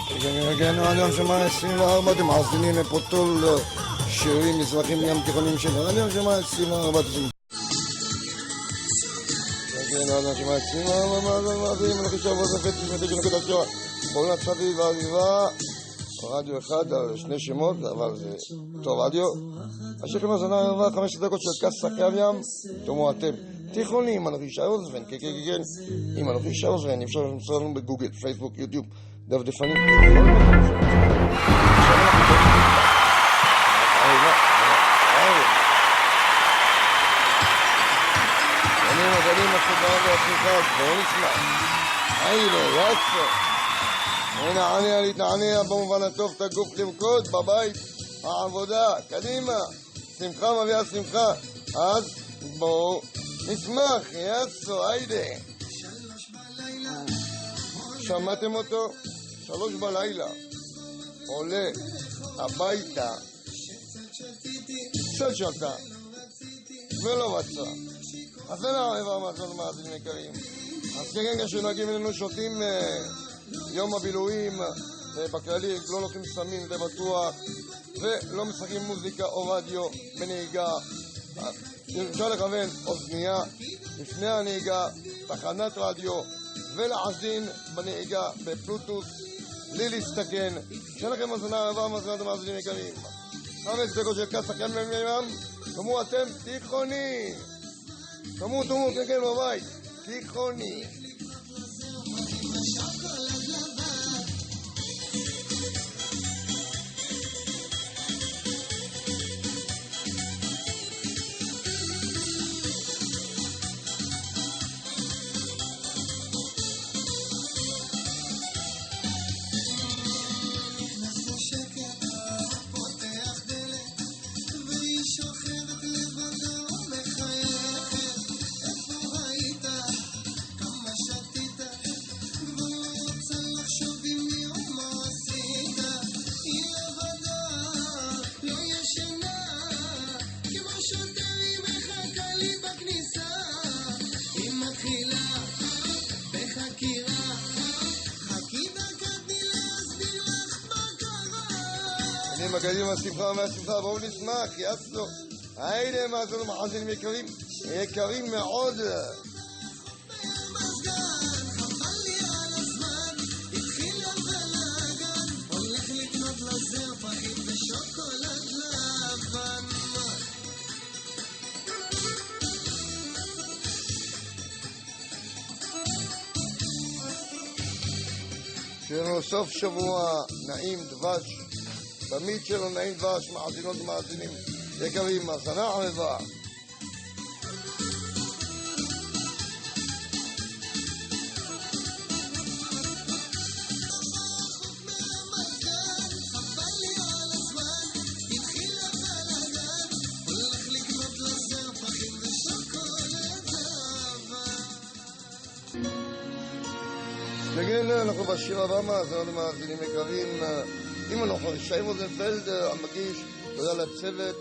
כן, רדיו.הנשמה 24, אתם מאזינים לפרוטול שירים מזרחים ים תיכונים של רדיו.הנשמה 24. כן, רדיו.הנשמה 24, מאזינים לחישב רוזנפלד, תשמעתי של נקוד השוע, בעונת סבי והאביבה, רדיו אחד על שני שמות, אבל זה אותו רדיו. השכם הזנה הרבה 5 דקות של קסה קו ים, תאמו אתם. תיכונים, עם אנוכי שרוזנפלד, כן, עם אנוכי שרוזנפלד, אפשר למצוא לנו בגוגל, פייסבוק, יוטיוב, דפדפנים. אני מסודר והצליחה, בואו נשמע. הלילה, רצוף. נענע להתנענע במובן הטוב, את הגוף למקוד בבית, העבודה, קדימה. שמחה מביאה שמחה. אז בואו נשמח, יצו, היידה. שמעתם אותו? 3 בלילה. עולה הביתה. קצת שתה. ולא רצה. אז זה לא המאזון מאזינים יקרים. אז כרגע שנהגים אלינו שותים יום הבילויים, בכללי לא לוקחים סמים, זה בטוח, ולא משחקים מוזיקה או רדיו בנהיגה. אפשר לכוון אוזנייה לפני הנהיגה, תחנת רדיו, ולהאזין בנהיגה בפלוטוס, בלי להסתכן. שלכם מאזונה הרבה מאזונת המאזינים יקרים. 5 דקות של קסה כאן ממים, תאמו אתם תיכוני. תאמו, כן, בבית, תיכוני. קדימה, שמחה מהשמחה, בואו נשמח, יצו. היידה, מאזינים מאזינים יקרים, יקרים מאוד. שיהיה לנו סוף שבוע נעים דבש. תמיד שלו נעים דבש, מאזינות ומאזינים יקרים, מאזנה ערבה. נגן, אנחנו בשיר הבא, מאזנות ומאזינים יקרים. אם אנחנו נשארים רוזנפלד המגיש, תודה לצוות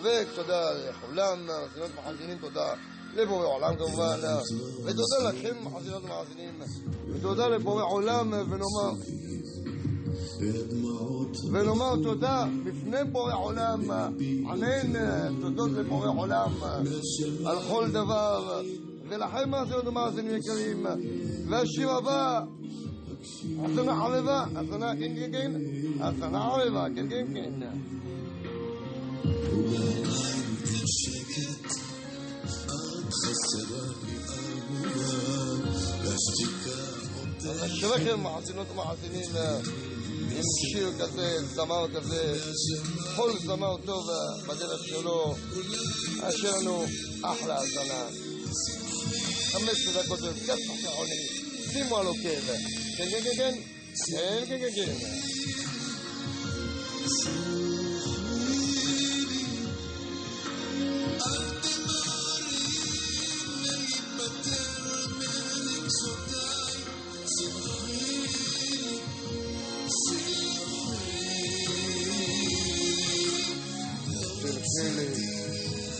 ותודה לכולם, מאזינות ומאזינים, תודה לבורא עולם כמובן, ותודה לכם מאזינות ומאזינים, ותודה לבורא עולם, ונאמר תודה בפני בורא עולם, ענן תודות לבורא עולם על כל דבר, ולכם מאזינות ומאזינים יקרים. והשיר הבא, אזנה ערבה, אזנה כן, אזנה ערבה, כן. אז אשריכם מאזינות ומאזינים עם שיר כזה, זמר כזה, כל זמר טוב בדרך שלו, אשר לנו אחלה האזנה. 15 דקות של קצת תיכוני, שימו על עוקב. כן.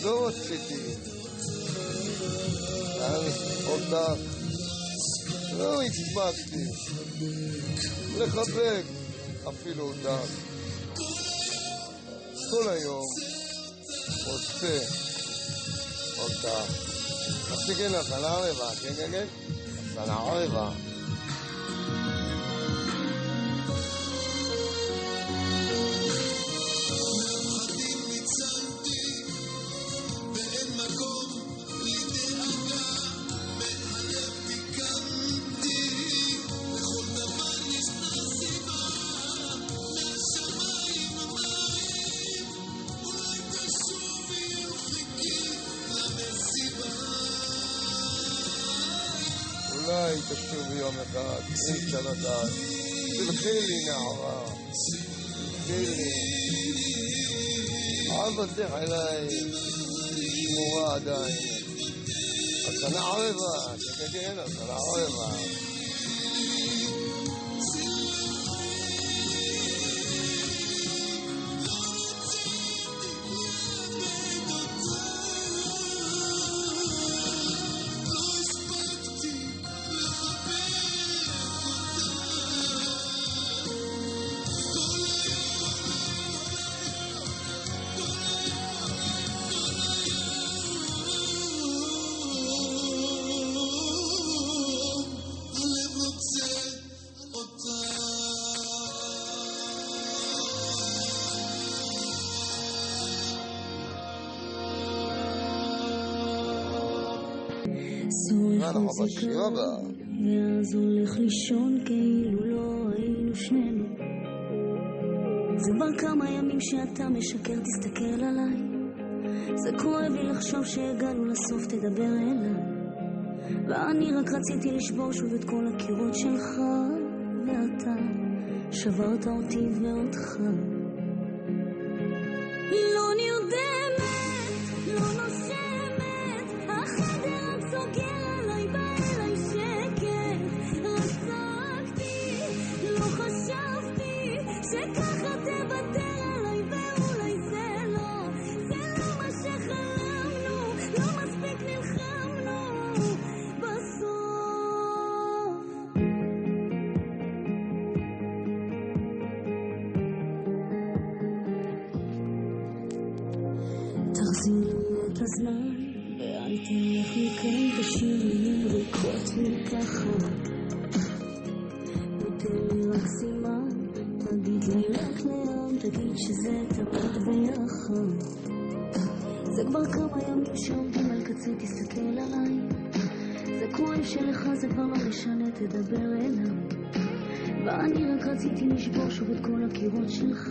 לא רציתי אותך, לא הצבקתי לחבק אפילו דק. כל היום רוצה אותה. así que la salada va, ¿qué? La salada va. אולי תשוב ביום אחד, אי אפשר לדעת. תלכי לי נערה, תלכי לי. אהבתך אליי שמורה עדיין. השנה ערבה, כן, השנה ערבה. ואז הולך לישון כאילו לא היינו שנינו. זה כבר כמה ימים שאתה משקר, תסתכל עליי. זה כואב לי לחשוב שהגענו לסוף, תדבר אליי. ואני רק רציתי לשבור שוב את כל הקירות שלך, ואתה שברת אותי ואותך. לא נרדמת, לא נושמת, החדר רק סוגר עליי, בא אליי שקט. רצקתי, לא חשבתי שככה תוותר עליי, ואולי זה לא מה שחלמנו, לא מספיק נלחמנו בסוף. תחזיר לי את הזמן ואל תלך מכאן, תשאיר לי ריקות מתחת. נותן לי רק סימן, תגיד לי רק לאן, תגיד שזה תמיד ביחד. זה כבר כמה ימים שעומדים על קצה, תסתכל עליי. זה כואב שלך, זה כבר לא משנה, תדבר אליי. ואני רק רציתי לשבור שוב את כל הקירות שלך,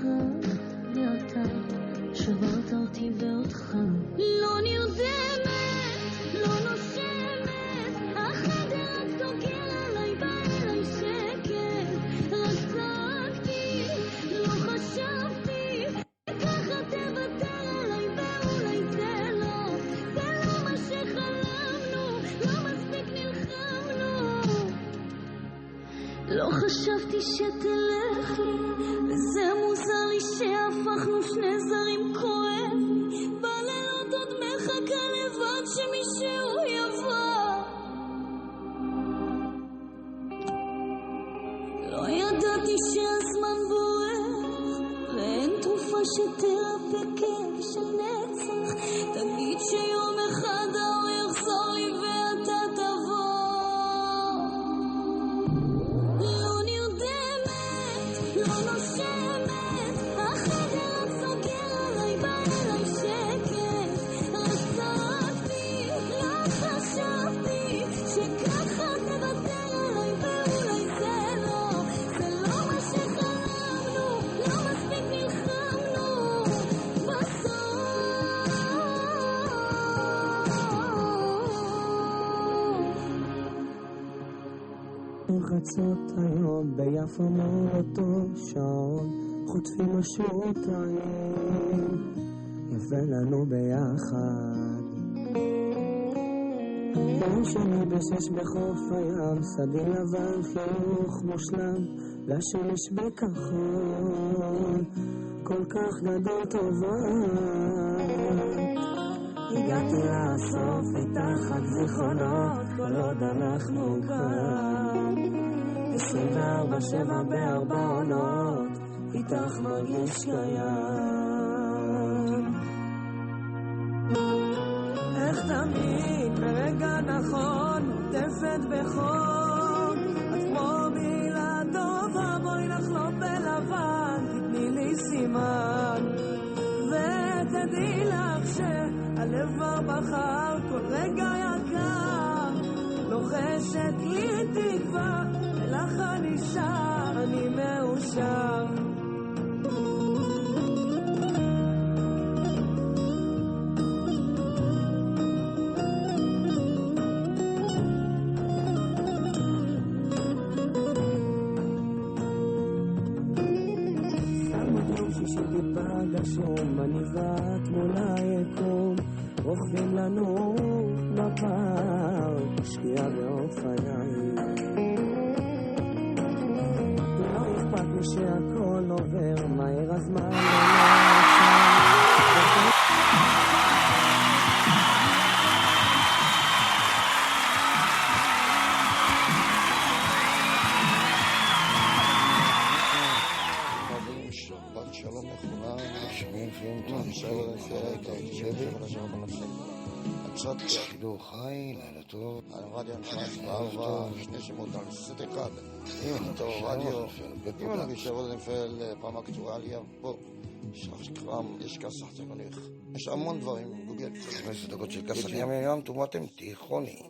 ואתה שברת אותי ואותך. לא נרדמת, לא נושמת, החדר רק סוגר עליי, בא אליי שקט. רצקתי, לא חשבתי ככה תוותר עליי, ואולי זה לא מה שחלמנו, לא מספיק נלחמנו. לא חשבתי שתלך לי, וזה מוזר לי שהפכנו שני זרים. כואב בלילות עוד מחכה לבד שמישהו יבוא. לא ידעתי שהזמן בורח, ואין תרופה שתרפא כאב של נצח. תגיד שיום אחד האור יחזור לי ואתה תבוא. לא נרדמת, לא נושמת, החדר רק סוגר עליי, בא אליי שקט. רצקתי, לא חשבתי שככה תוותר עליי, ואולי זה לא מה שחלמנו, לא מספיק נלחמנו בסוף. חצות היום ביפו מאותו שעון, חוטפים השעותיים, יפה לנו ביחד. יום שני בשש בחוף הים, שדה לבן, חיוך מושלם, לשמש בכחול, כל כך גדול טובה. הגעתי לסוף איתך רק זיכרונות, כל עוד אנחנו כאן. 24/7 בארבע עונות, איתך מרגיש קיים. איך תמיד ברגע נכון נוטפת בחום, את כמו מילה טובה, בואי נחלום בלבן, תתני לי סימן ותדעי לך שהלב כבר בחר, כל רגע יקר לוחשת לי תקווה, ולך אני שר, אני מאושר. שום מניבת מול היקום, רוכבים לנו בפארק, שקיעה ועוף היין. לא אכפת לי שהכל עובר מהר, הזמן לא שידור חי, לילה טוב. רדיו.הנשמה, 4, 2 שמות על סט אחד. טוב, רדיו. אם אני בשביל רוזנפלד, פעם אקטואליה, פה. יש כסח תיכונית. יש המון דברים. גוגל. 15 דקות של כסח ימים, תומתם תיכונית.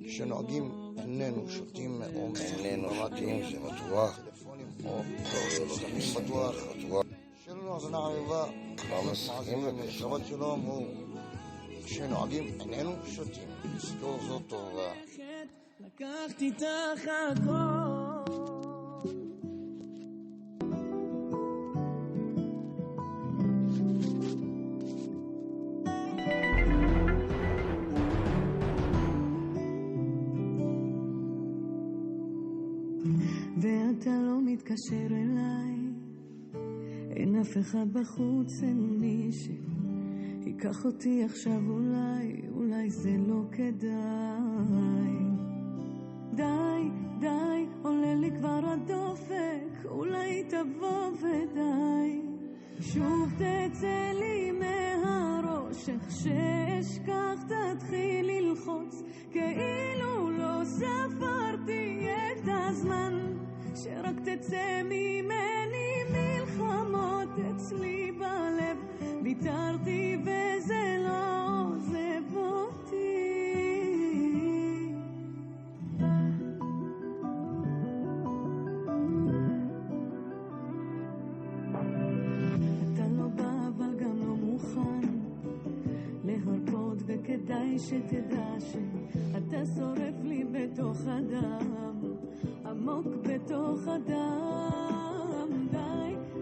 כשנוהגים איננו שותים מאום. איננו שותים, זה בטוח. טלפונים או סתמים בטוח. שלנו הזנה ערבה. לא מסכים שבת שלום הוא כשנוהגים איננו שותים. תזכור זאת טובה. לקחתי איתך הכל, ואתה לא מתקשר אליי, אין אף אחד בחוץ, אין מי ייקח אותי עכשיו, אולי זה לא כדאי. די, עולה לי כבר הדופק, אולי תבוא ודי. שוב תצא לי מהראש, איך שאשכח תתחיל ללחוץ, כאילו לא ספרתי את הזמן, שרק תצא ממני מלחמות אצלי בלב. ויתרתי וזה לא עוזב אותי. אתה לא בא אבל גם לא מוכן להרפות, וכדאי שתדע שאתה שורף לי בתוך הדם, עמוק בתוך הדם.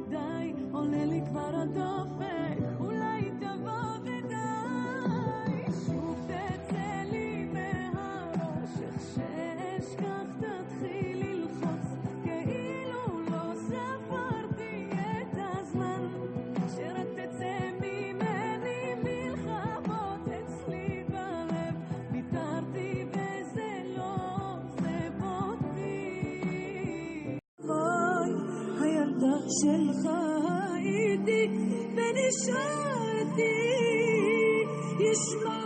די, עולה לי כבר הדופק, אולי תבוא ודי. שוב תצא לי מהראש, איך שאשכח תתחיל ללחוץ, כאילו לא ספרתי את הזמן, שרק תצא ממני מלחמות אצלי בלב. ויתרתי וזה לא עוזב אותי. הילדה שלך איתי ונשארתי, ישמע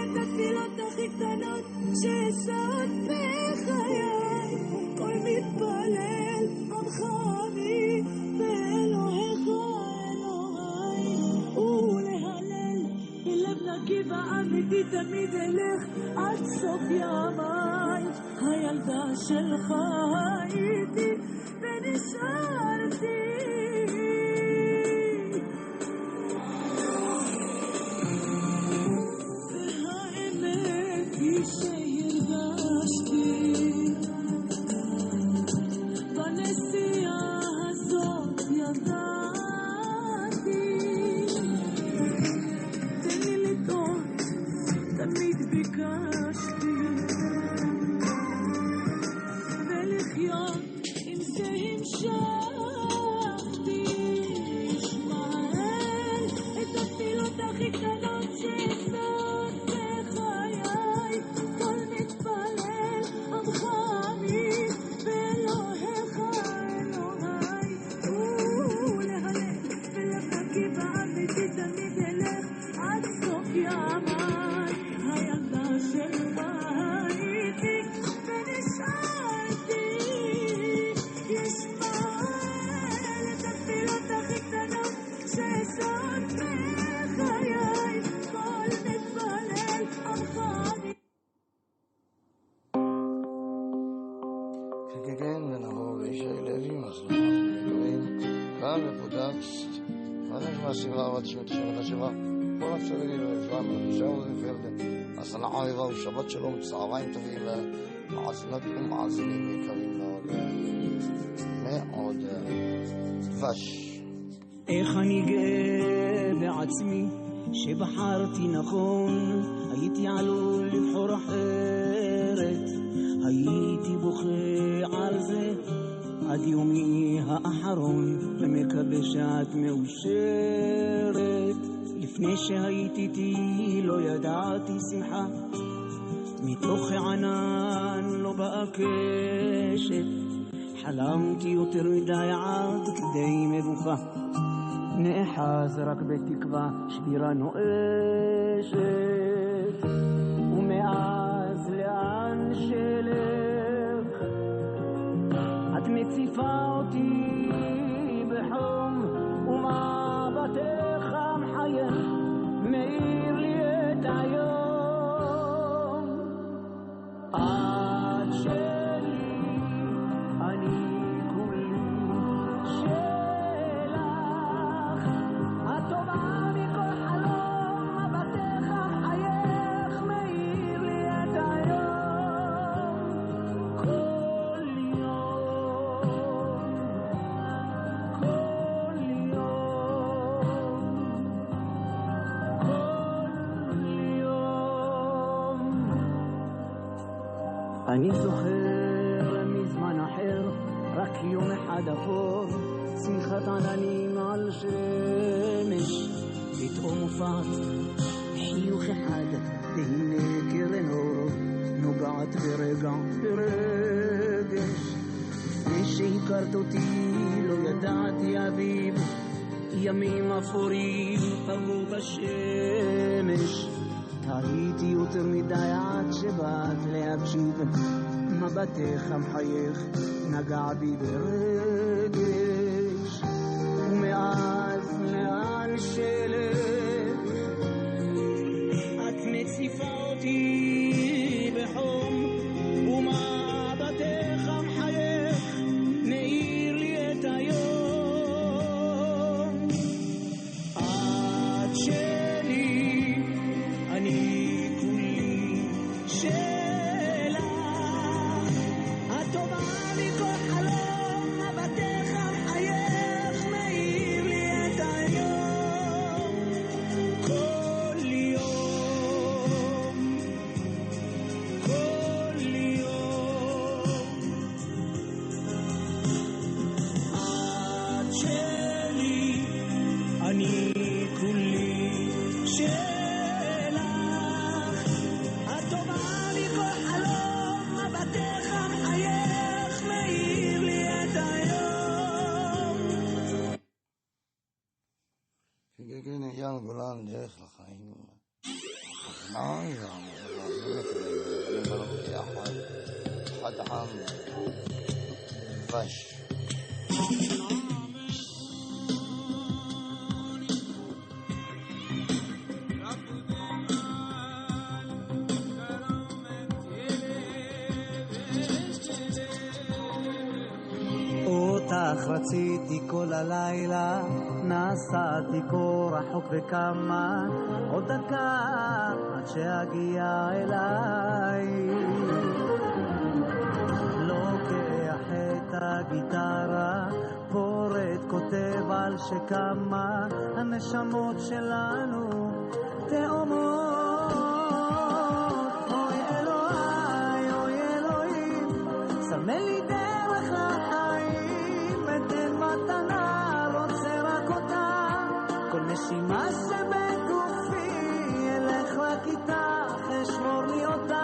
את התפילות הכי קטנות שעשות בחיי. כל מתפלל עמך אני ואלוהיך אלוהי, ולהלל בלב נקי ואמיתי תמיד אלך עד סוף ימיי. הילדה שלך איתי ונשארתי, והאמת היא שהרגשתי בנסיעה הזאת, ידעתי תן לי לטעות, תמיד ביקשתי, ולחיות עם זה המשכתי. כן, ונעבור לישי לוי, מסלול מקווים, כאן בפודקאסט, מה סברה רצות של השבוע, כל הפסורים לזמן, רוזנפלד, אז אנחנו עבר שבת שלום, צהריים טובים, מאזינות ומאזינים יקרים מאוד דבש. איך אני גאה בעצמי שבחרתי נכון, הייתי עלול לבחור אחרת, הייתי בוכה על זה עד יומי האחרון, ומקווה שאת מאושרת. לפני שהייתי איתי לא ידעתי שמחה, מתוך ענן לא באה קשת, חלמתי יותר מדי עד כדי מבוכה, נאחז רק בתקווה שבירה נואשת. ומאז לאן שלך את מציפה אותי בחום, ומבטך מחייך מאיר לי את היום. עד שלי אני כולי שלך, הטובה מכל חלום, מבטך מחייך מאיר לי את היום. כל יום, כל יום, כל יום. אני זוכר מזמן אחר, רק יום אחד אפור, שמחת עננים על שמש, פתאום הופעת חיוך אחד, והנה קרן אור נוגעת ברגע ברגש. לפני שהכרת אותי לא ידעתי אביב, ימים אפורים פגעו בשמש, הייתי יותר מדי עד שבאת להקשיב, מבטך המחייך נגע בי ברגש. ומאז לאן שלך את מציפה אותי בחום, ומבטך המחייך מאיר לי את היום. עד שלי אני כולי שלך, הטובה מכל חלום, מבטך מחייך מאיר לי את היום. כל יום, כל יום. עד שלי אני כולי שלך, הטובה מכל חלום, מבטך מחייך מאיר לי את היום. כן, אייל גולן, דרך לחיים. אחד עם דבש. אותך רציתי כל הלילה, נסעתי כה רחוק וכמה, עוד דקה עד שאגיע אליי. לוקח את הגיטרה, פורט כותב על שכמה הנשמות שלנו תאומות. אוי אלוהי, אוי אלוהים, סמל לי דרך לחיים, אתן מתנה, רוצה רק אותה, כל נשימה שבגופי אלך רק איתך, אשמור לי אותך,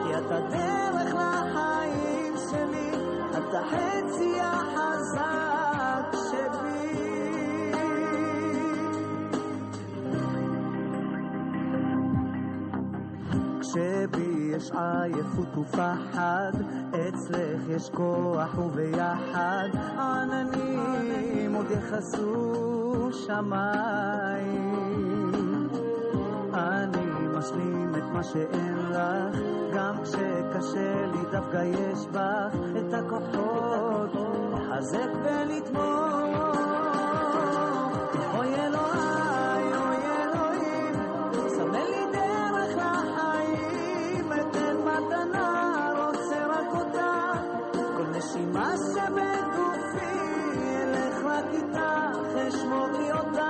כי את הדרך לחיים שלי, את החצי החזק שבי. כשבי יש עייפות ופחד, אצלך יש כוח וביחד, עננים עוד יחסו שמיים. אני משלים את מה שאין לך, גם כשקשה לי דווקא יש בך את הכוחות לחזק ולתמוך. אוי אלוהי, אוי אלוהים, סמל לי דרך לחיים, אתן מתנה, רוצה רק אותה, כל נשימה שבגופי, אלך רק איתך, אשמור לי אותך,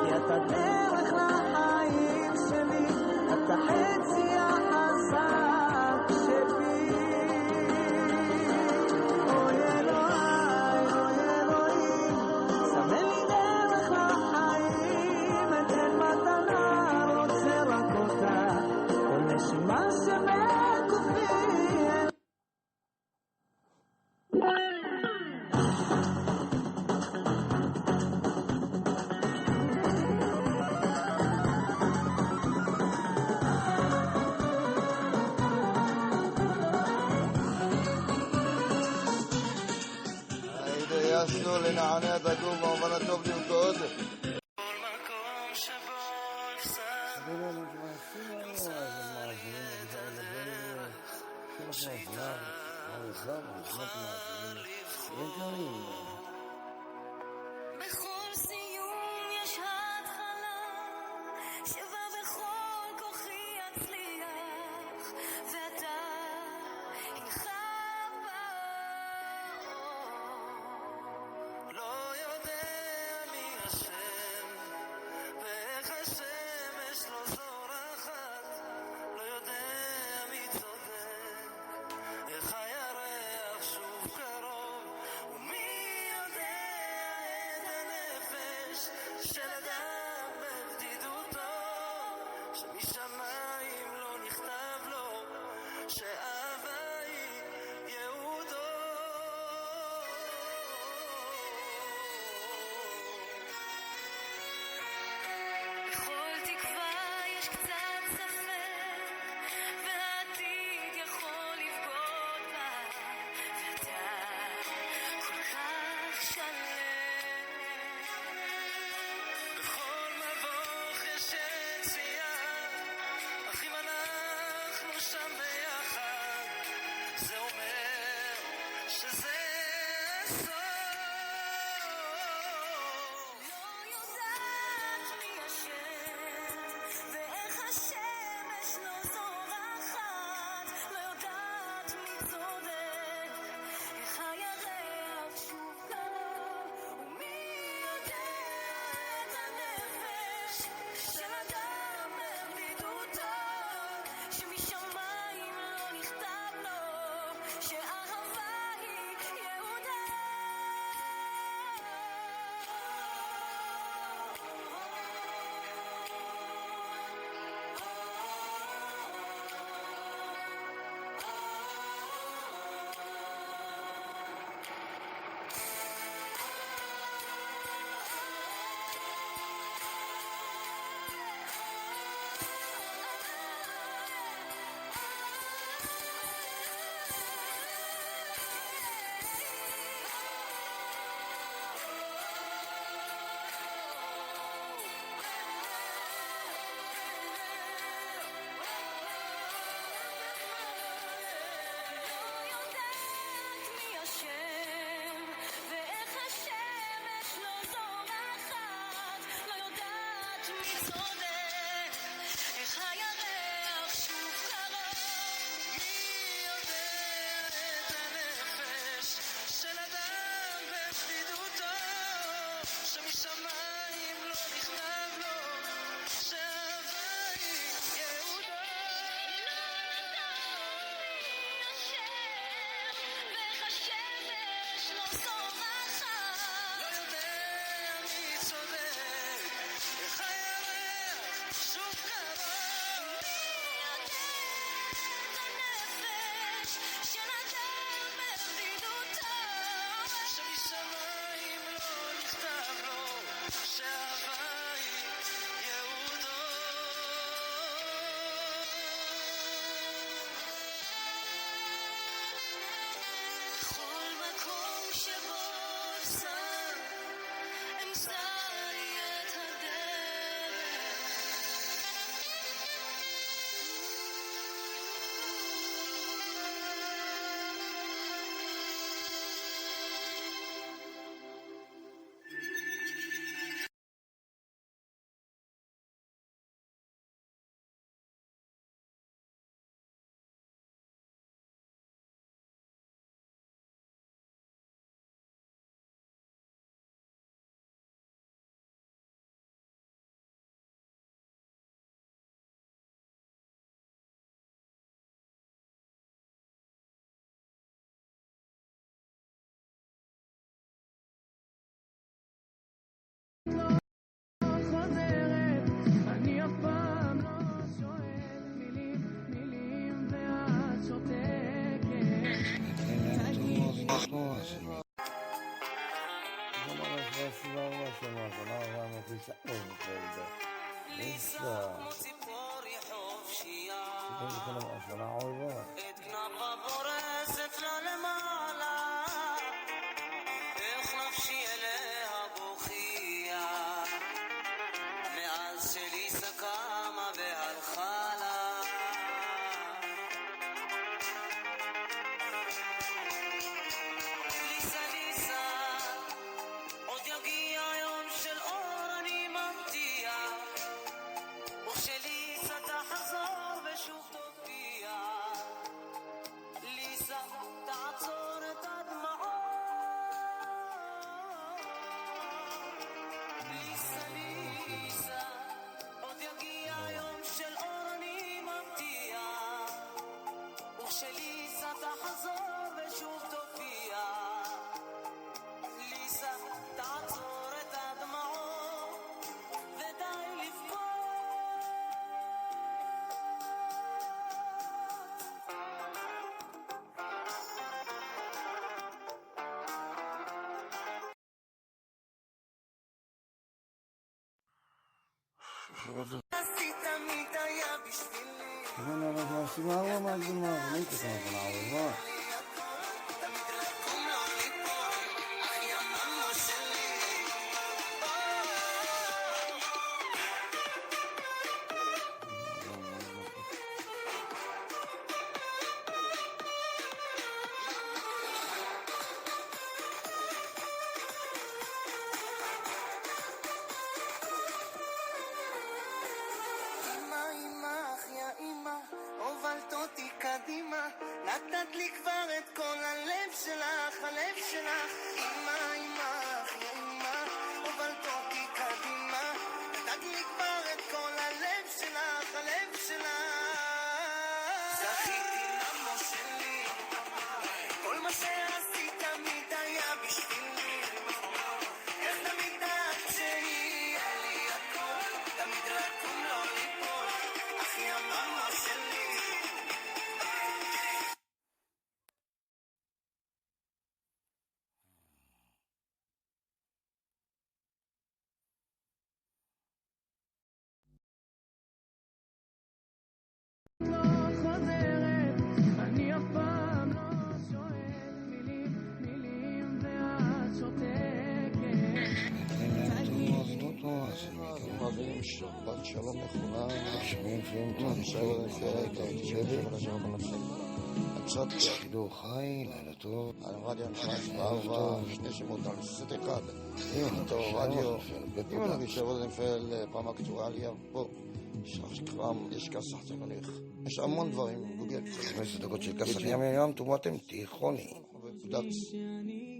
כי אתה דרך לחיים שלי, אתה חצי החזק שבי. אוי אלוהי, אוי אלוהים, סמל לי דרך לחיים, אתן מתנה, רוצה רק אותה, כל נשימה שבגופי. יעשו לנענע את הגוף במובן הטוב לרקוד. בכל סיום יש התחלה שבה בכל כוחי אצליח ואתה אינך לא יודע מי השם ואיך השמש לא זורחת, לא יודע מי צודק, איך הירח שוב קרוב, ומי יודע את הנפש של אדם בבדידותו, שמשמיים לא נכתב לו שאהבה היא יהודו. בכל תקווה יש קצת ספק והעתיד יכול לבגוד בה ואתה כל כך שלם. בכל מבוך יש יציאה, אך אם אנחנו שם ביחד, זה אומר שזה סוף. לא יודעת מי השם ואיך השמש לא זורחת, לא יודעת מי צודק, איך הירח שוב קרוב, ומי יודע את הנפש של אדם בבדידותו, שמשמיים לא נכתב לו שאהבה היא יהודה. את כנפה פורסת לה למעלה, איך נפשי אליה בוכייה, מאז שליסה קמה והלכה לה. ליסה ליסה, עוד יגיע יום של אור אני מבטיח, וכשליסה תחזור ושוב תופיע, ליסה תעצור את הדמעות. ליסה ליסה, עוד יגיע יום של אור אני מבטיח, וכשליסה תחזור ושוב תופיע, ליסה תעצור את הדמעות ודי לבכות. עשית תמיד היה בשבילי, נושמים מזרחית, תמיד לקום לא ליפול, אחי המאמו שלי. אמא, אמא, אחי האמא, הובלת אותי קדימה, נתת לי כבר את כל הלב שלך, הלב שלך. אמא, אמא, אחי האמא, הובלת אותי קדימה, נתת לי כבר את כל הלב שלך, הלב שלך. זכיתי מאמו שלי, כל מה שעשית תמיד היה בשבילי, איך תמיד דעת שיהיה לי הכל, תמיד לקום לא ליפול, אחי המאמו שלי. אני אף פעם לא שואל מילים ואת שותקת. מאזינים שבת שלום לכולם, קצת שידור חי, לילה טוב, על רדיו.הנשמה 24, שני שמות על סט אחד, אותו רדיו, אם אני נגיד רוזנפלד, פעם אקטואליה, פה, יש כסח תיכונית, יש המון דברים, גוגל. 15 דקות של כסח ימים, תומתם תיכונית.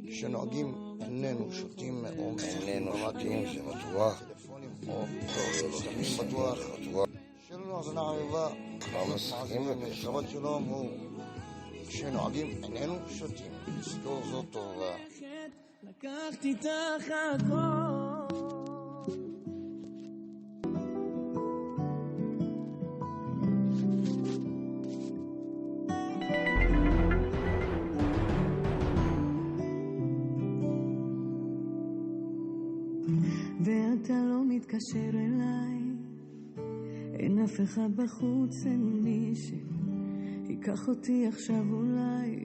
כשנוהגים איננו שותים או איננו שותים, זה בטוח, או שותים בטוח, שלנו הזנה ערבה, לא מסכים ובשבת שלום הוא כשנוהגים איננו שותים, תזכור זאת טובה. לקחתי איתך הכל, ואתה לא מתקשר אליי, אין אף אחד בחוץ, אין מי שיקח אותי עכשיו,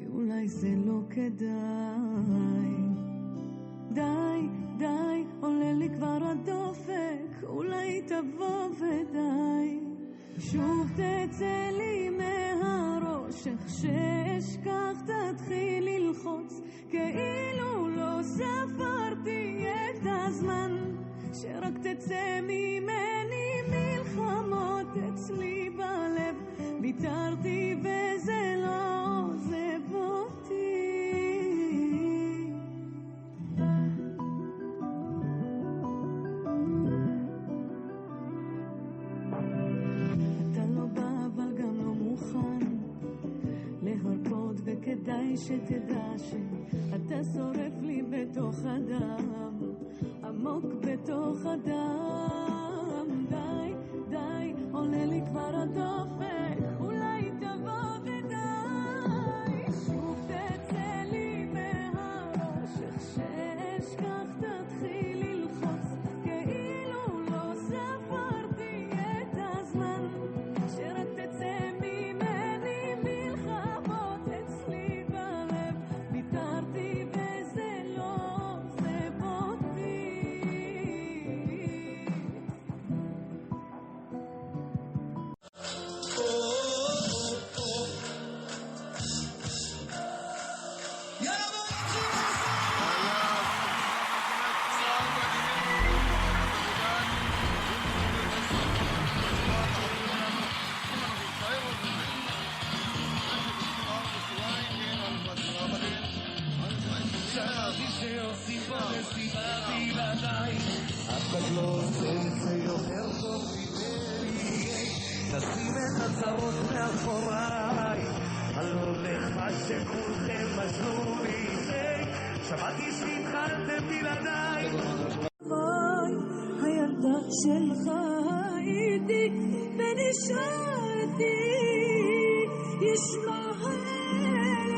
אולי זה לא כדאי. די, די, עולה לי כבר הדופק, אולי תבוא ודי, שוב תצא לי מהראש, איך שאשכח תתחיל ללחוץ, כאילו לא ספרתי את הזמן, שרק תצא ממני מלחמות אצלי בלב, ויתרתי וזה לא עוזב אותי. אתה לא בא אבל גם לא מוכן להרפות, וכדאי שתדע שאתה שורף לי בתוך הדם, עמוק בתוך הדם. די, די, עולה לי כבר הדופק, אולי תבוא ודי, שוב תצא לי שכחתי שעושים פה מסיבה בלעדיי. אף אחד לא עושה את זה יותר טוב ממני. נשים את הצרות מאחוריי, אני לא הולך מה שכולכם משלו לי. שמעתי שהתחלתם בלעדיי. הילדה שלך איתי ונשארתי, ישמע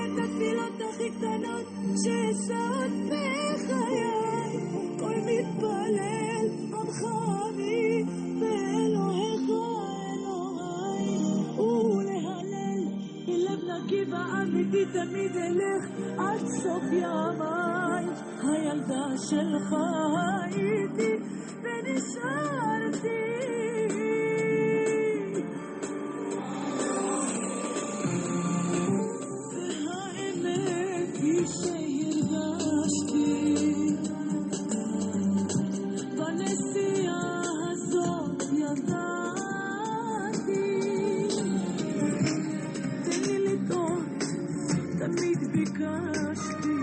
את התפילות הכי קטנות שעשות בחיי. כל מתפלל עמך ואלוהיך אלוהי, ולהלל בלב נקי ואמיתי תמיד אלך עד סוף ימיי. הילדה שלך איתי ונשארתי, והאמת היא שהרגשתי בנסיעה הזאת ידעתי, תן לי לטעות, תמיד ביקשתי,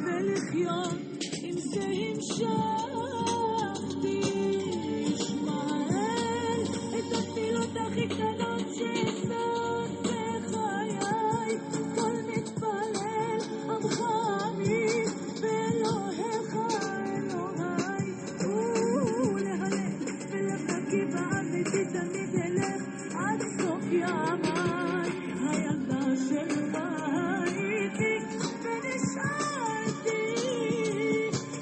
ולחיות עם זה המשכתי. ישמעאל את התפילות הכי קטנות שעשות בחיי, כל מתפלל עמך אמיד ואלוהיך אלוהי, ולהלל בלב נקי ואמיתי תמיד אלך עד סוף ימיי. הילדה שלך איתי ונשארתי,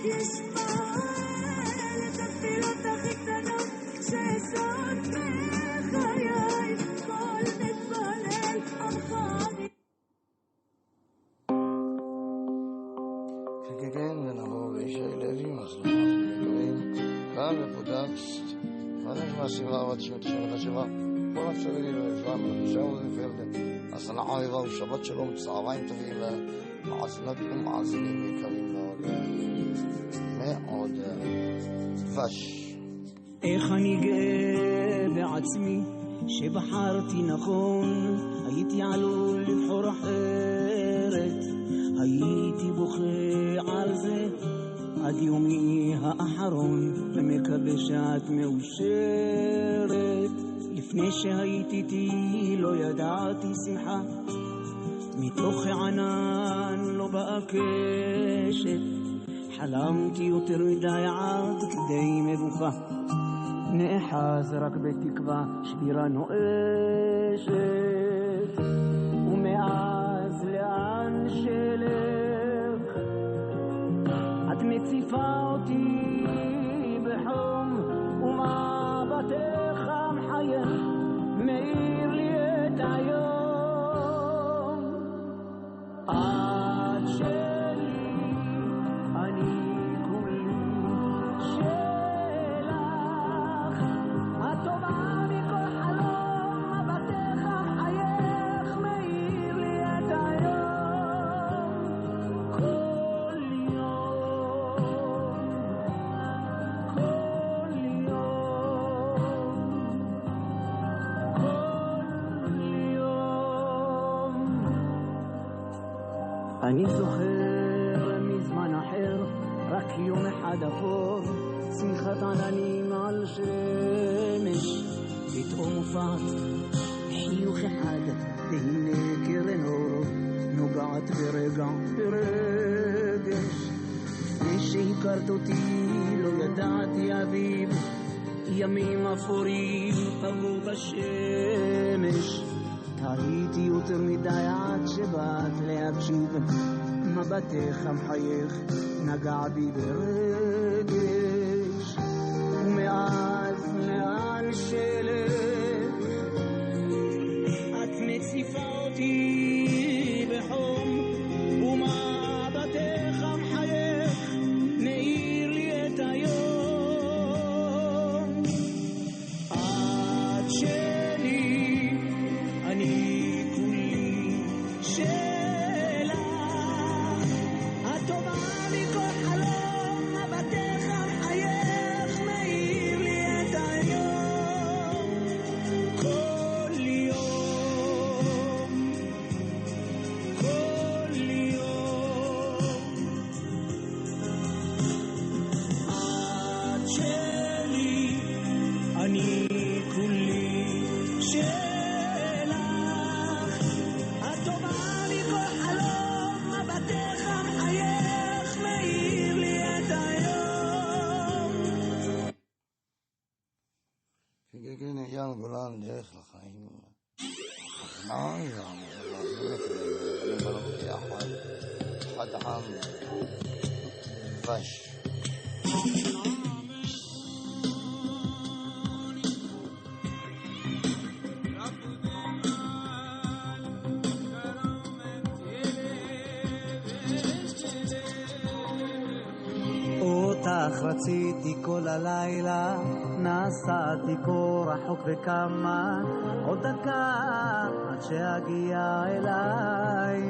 ישמעאל את התפילות הכי קטנות שעשות בחיי, כל מתפלל עמך אמיד. כן, ונעבור לאישי לוי, מצלחה שמקרים כאן בפודקאסט הנשמה, שמלה עבד שמתשמת השבע, כל אפשרי לי לעזרם, אנחנו רוזנפלד. אז אנחנו עבר שבת שלום, צהריים טובים למאזינות ומאזינים יקרים מאוד, מאוד דבש. איך אני גאה בעצמי שבחרתי נכון, הייתי עלול לבחור אחרת, הייתי בוכה על זה עד יומי האחרון, ומקווה שאת מאושרת. לפני שהייתי איתי לא ידעתי שמחה, מתוך הענן לא באה קשת, חלמתי יותר מדי עד כדי מבוכה, נאחז רק בתקווה שבירה נואשת. ומאז לאן שלך את מציפה אותי בחום, ומבטך מחייך מאיר לי את היום. עד שלי אני כולי שלך, הטובה מכל חלום, מבטך מחייך מאיר לי את היום. כל יום, כל יום, כל יום. אני זוכר מזמן אחר, רק יום אחד אפור, שמחת עננים על שמש, פתאום הופעת חיוך אחד, והנה קרן אור נוגעת ברגע ברגש. לפני שהכרת אותי לא ידעתי אביב, ימים אפורים טבעו בשמש, הייתי יותר מדי עד שבאת להקשיב, מבטך המחייך נגע בי ברגש. ומאז לאן שלך את מציפה אותי בחום, ומבטך המחייך מאיר לי את היום. עד שלי אני כולי שלך, הטובה מכל חלום, מבטך מחייך מאיר לי את היום. כולן דרך לחיים. מה גם? אני בלוק יחד. אחד עם. דבש. אותך רציתי כל הלילה, נסעתי כה רחוק וכמה, עוד דקה עד שאגיע אליי.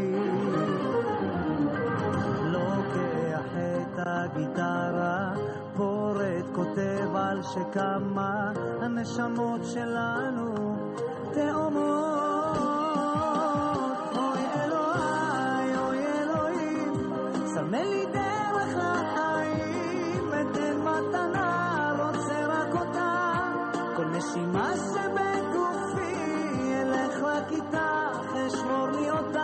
לוקח את הגיטרה, פורט כותב על שכמה הנשמות שלנו תאומות. אוי אלוהי, אוי אלוהים, סמל לי דרך לחיים, אתן מתנה, רוצה רק אותה, כל נשימה שבגופי אלך רק איתך, אשמור לי אותך,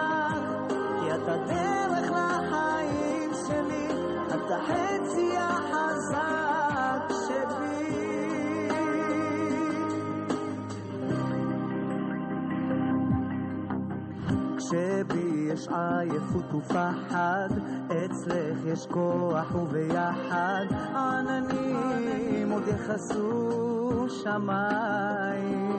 כי אתה דרך לחיים שלי, אתה חצי החזק שבי. כשבי יש עייפות ופחד, אצלך יש כוח וביחד, עננים עוד יחסו שמיים.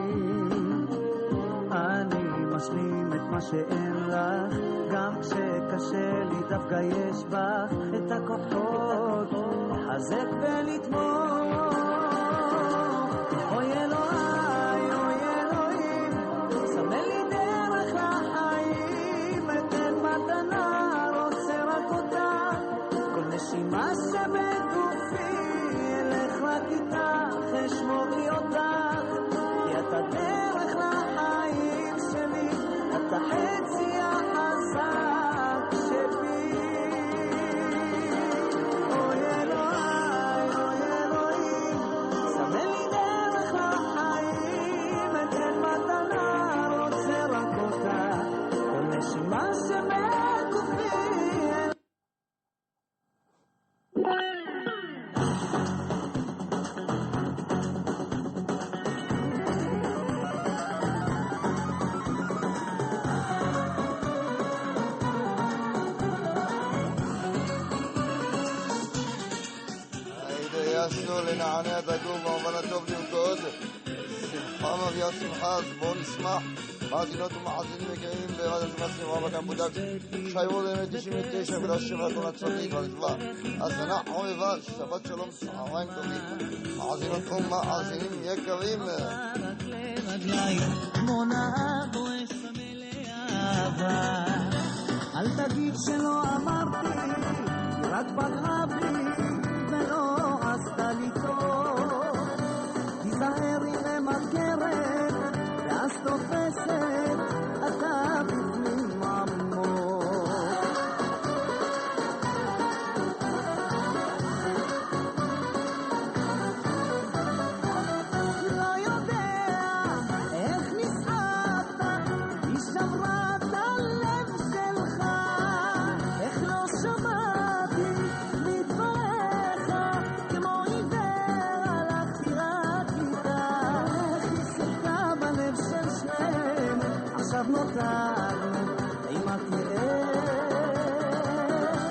אני משלים את מה שאין לך, גם כשקשה לי דווקא יש בך את הכוחות לחזק ולתמוך. אוי אלוהי, אוי אלוהים, סמל לי דרך לחיים, אתן מתנה, רוצה רק אותה, כל נשימה שבגופי אלך רק איתך, אשמור לי אותך, כי אתה דרך לחיים שלי, אתה חצי החזק שבי. אוי אלוהי, אוי אלוהים, סמל לי דרך לחיים, אתן מתנה, רוצה רק אותה, כל נשימה שבגופי. התגייסנו לנענע את הגוף במובן הטוב לרקוד. שמחה מביאה שמחה, אז בואו נשמח. מאזינות ומאזינים יקרים ברדיו.הנשמה שמחה בקמפודק שידור 99.7 כל הצרתית והלטבה. אז אנחנו מבש, שבת שלום, צהריים טובים. מאזינות ומאזינים יקרים. אל תגיד שלא אמרתי, רק פגעה בי ולא עשתה לי טוב. תיזהר היא ממכרת ואז תופסת, אתה בפנים עמוק. לא יודע איך נסעת, היא שברה את הלב שלך, איך לא שמעתי מדבריך, כמו עיוור הלכתי רק איתה, איך היא שיחקה בלב של שנינו, עכשיו נותרנו עם הכאב.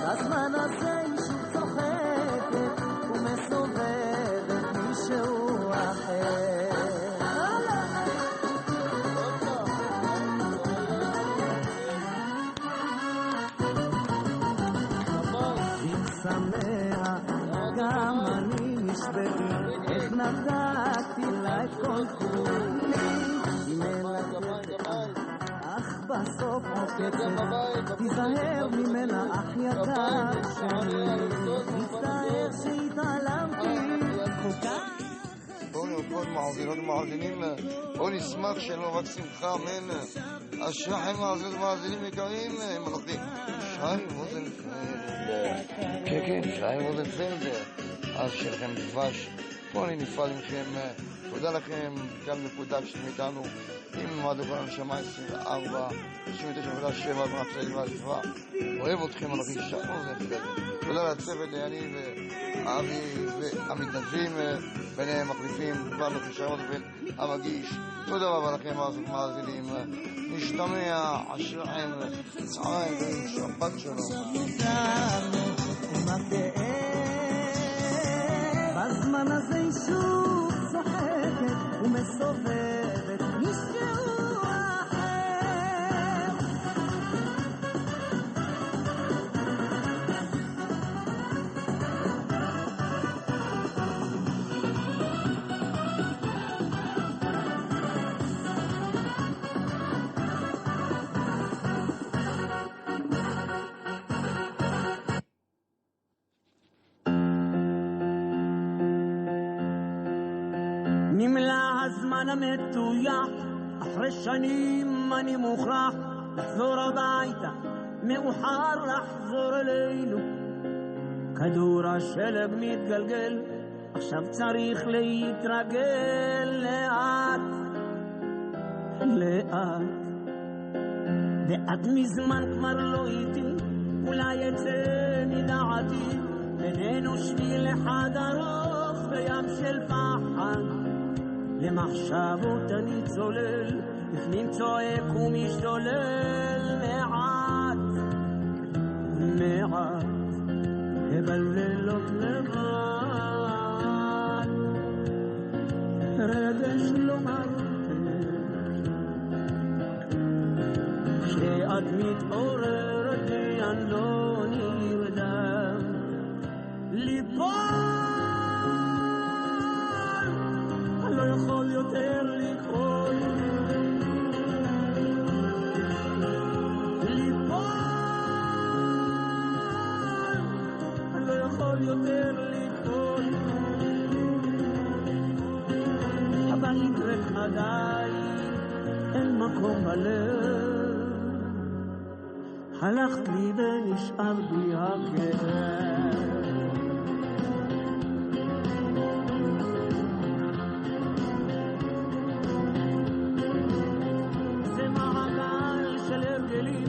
בזמן הזה היא שוב צוחקת ומסובבת מישהו אחר. שמח, גם אני נשבתי, איך נתתי לה את כל כולי, אם אין לה כסף, אך בסוף עוקצת, תיזהר ממנה אח יקר שלי, תצטער שהתעלמתי כל כך. בואו נרקוד מאזינות ומאזינים, בואו נשמח שלא רק שמחה, אמן. אשריכם מאזינות ומאזינים יקרים, מלאכים. שי רוזנפלד, כן, שי רוזנפלד, אז שלכם דבש. בואו נפעל מכם, תודה לכם, גם נקודה שאתם איתנו, עם רדיו.הנשמה 24, 99.7 ברצף והסביבה. אוהב אתכם על רישה, רוזנפלד. תודה לצוות ליני ואבי והמתנדבים, ביניהם מחליפים, כבר נחישה רוזנפלד המגיש. תודה רבה לכם מאזינים. נשתמע, אשריכם, צהריים טובים, שבת שלום. בזמן הזה שוב צוחקת ומסובבת נשאו אחר. נמלא הזמן המתויח, אחרי שנים אני מוכרח לחזור הביתה, מאוחר לחזור אלינו. כדור השלג מתגלגל, עכשיו צריך להתרגל לאט לאט. דעת מזמן כבר לא איתי, אולי יצא מדעתי, בינינו שביל אחד ארוך בים של פחד. למחשבות אני צולל, לפנים צועק ומשתולל מעט מעט, בלילות לבד רגש לא מרפא, כשאת מתעוררת לי אני לא נרדם ליפול, אני לא יכול יותר ליפול אני לא יכול יותר ליפול. הבית ריק עדיין, אין מקום בלב, הלכת לי ונשאר בי הכאב. זה מעגל של הרגלים,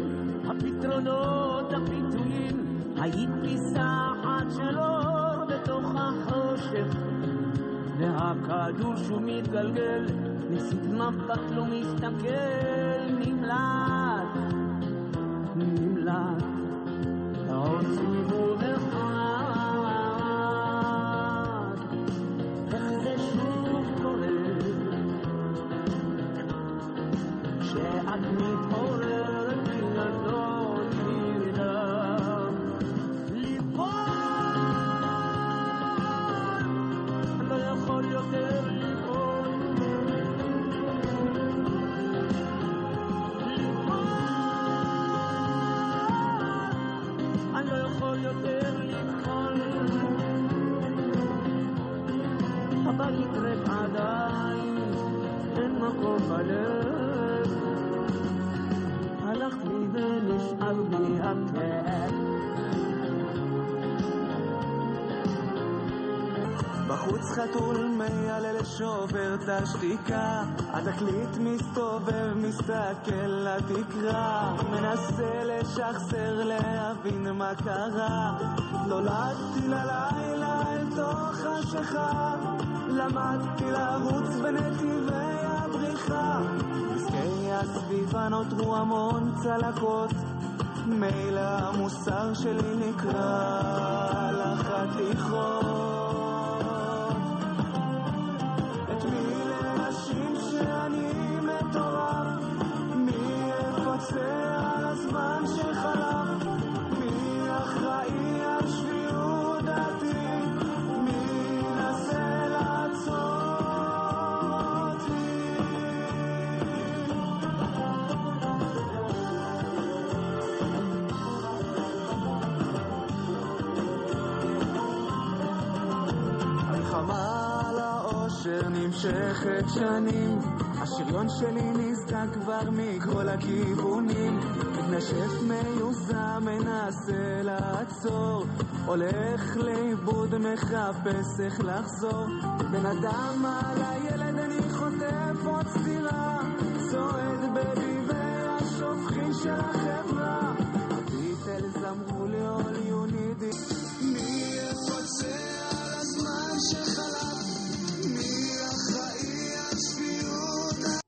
הפתרונות, הפיתויים, היית פיסה אחת של אור בתוך החושך, והקדוש הוא מתגלגל, ניסית מבט לא מסתכל, נמלט נמלט עוד סיבוב אחד. איך זה שוב קורה כשאת מתעוררת מן לא נרדם ליפול, אני לא יכול יותר ליפול אני לא יכול יותר ליפול. הבית ריק עדיין, אין מקום בלב, הלך לי ונשאר בי הכאב. בחוץ חתול מיילל שובר את השתיקה, התקליט מסתובב מסתכל לתקרה, מנסה לשחזר להבין מה קרה. נולדתי ללילה אל תוך חשיכה, למדתי לרוץ בנתיבי הבריחה, עסקי הסביבה נותרו המון צלקות, מילא המוסר שלי נקרא לחתיכות. את מי להאשים שאני מטורף, מי יפצה על הזמן שחלף, מי אחראי על שפיות דעתי, מי ינסה לעצור אותי. המלחמה על האושר נמשכת שנים, השריון שלי נסדק כבר מכל הכיוונים, מתנשף מיוזם מנסה לעצור, הולך לאיבוד מחפש איך לחזור. בן אדם על הילד אני חוטף עוד סתירה, צועד בביבי השופכים של החברה. ביטלס אמרו לי all you need is מי יפצה על הזמן שחלף, מי אחראי על שפיות.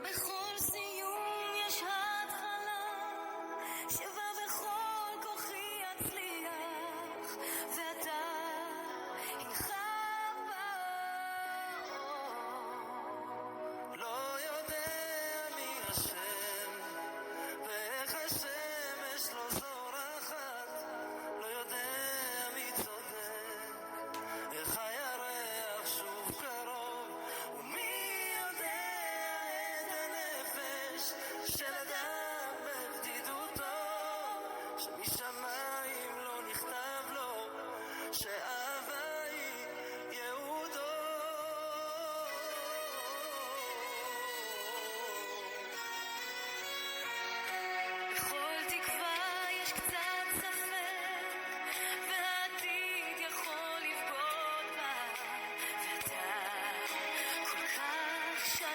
בכל סיום יש התחלה שבה בכל כוחי אצליח ואתה הינך בה. לא יודע מי אשם ואיך השמש לא זורחת, לא יודע מי צודק, איך הירח שוב קרוב, ומי יודע את הנפש של אדם בבדידותו, שמשמיים לא נכתב לו שאהבה היא יהודו. בכל תקווה יש קצת ספק והעתיד יכול לבגוד בה ואתה כל כך שלם.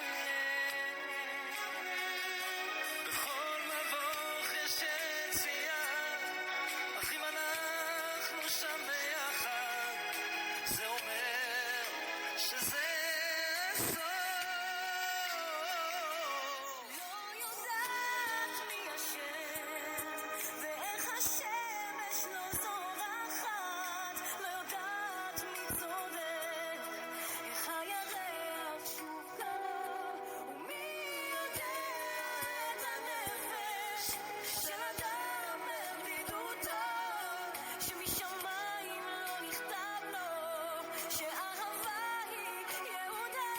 בכל מבוך יש יציאה, אך אם אנחנו שם ביחד, זה אומר שזה הסוף. לא יודעת מי אשם ואיך השמש לא זורחת, לא יודעת מי צודק, איך הירח שוב קרוב, ומי יודע את הנפש של אדם בבדידותו, שמשמיים לא נכתב לו שאהבה היא יהודה.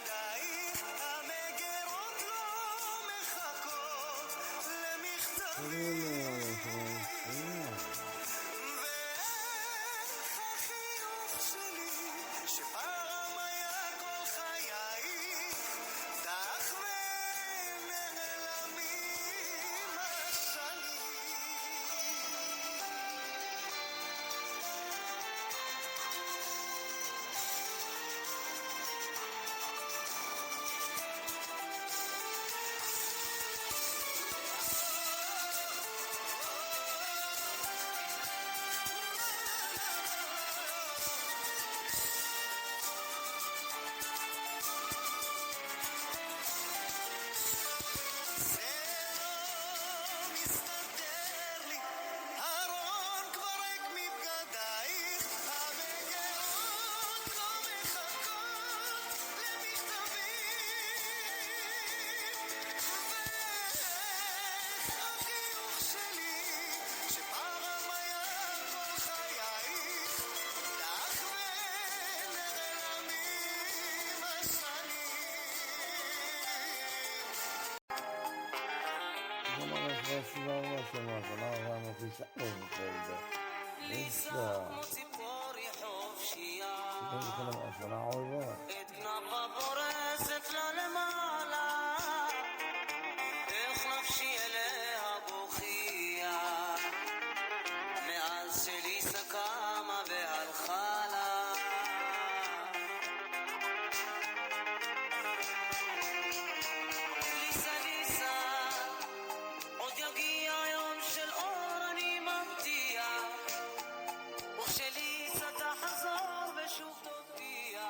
בגדייך המגרות לא מחכות למכתבים ואיך החיוך שלי שפעם היה כל חיי דח ונעלמים השנים ליסה כמו ציפורי חופשייה את כנפה פורסת לה למעלה איך נפשי אליה בוכייה מאז שליסה קמה והלכה לה ליסה עוד יגיע יום של אור אני מבטיח וכשליסה תחזור ושוב תופיע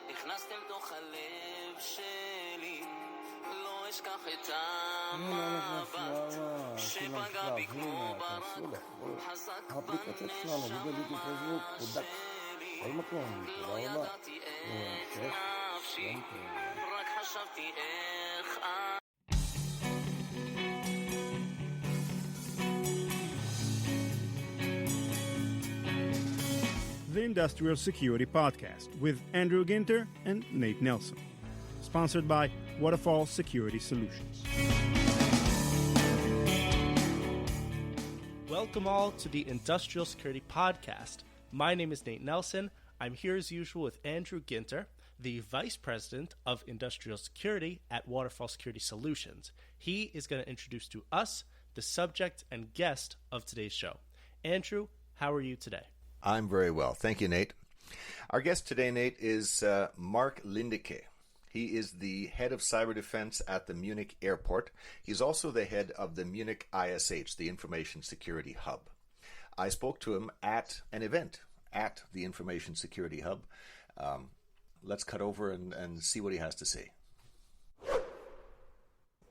נכנסתם תוך הלב שלי, לא אשכח את המבט שפגע בי כמו ברק, חזק בנשמה שלי, לא ידעתי איך נפשי, רק חשבתי איך The Industrial Security Podcast with Andrew Ginter and Nate Nelson. Sponsored by Waterfall Security Solutions. Welcome all to the Industrial Security Podcast. My name is Nate Nelson. I'm here as usual with Andrew Ginter, the Vice President of Industrial Security at Waterfall Security Solutions. He is going to introduce to us the subject and guest of today's show. Andrew, how are you today? I'm very well. Thank you, Nate. Our guest today, Nate, is Mark Lindeke. He is the head of cyber defense at the Munich airport. He's also the head of the Munich ISH, the Information Security Hub. I spoke to him at an event at the Information Security Hub. Let's cut over and see what he has to say.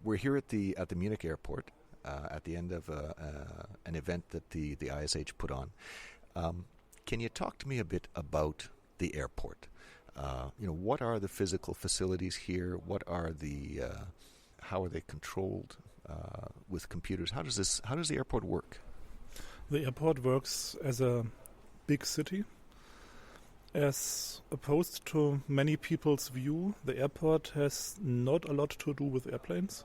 We're here at the Munich airport at the end of an event that the ISH put on. Can you talk to me a bit about the airport? What are the physical facilities here? How are they controlled with computers? How does the airport work? The airport works as a big city. As opposed to many people's view, the airport has not a lot to do with airplanes.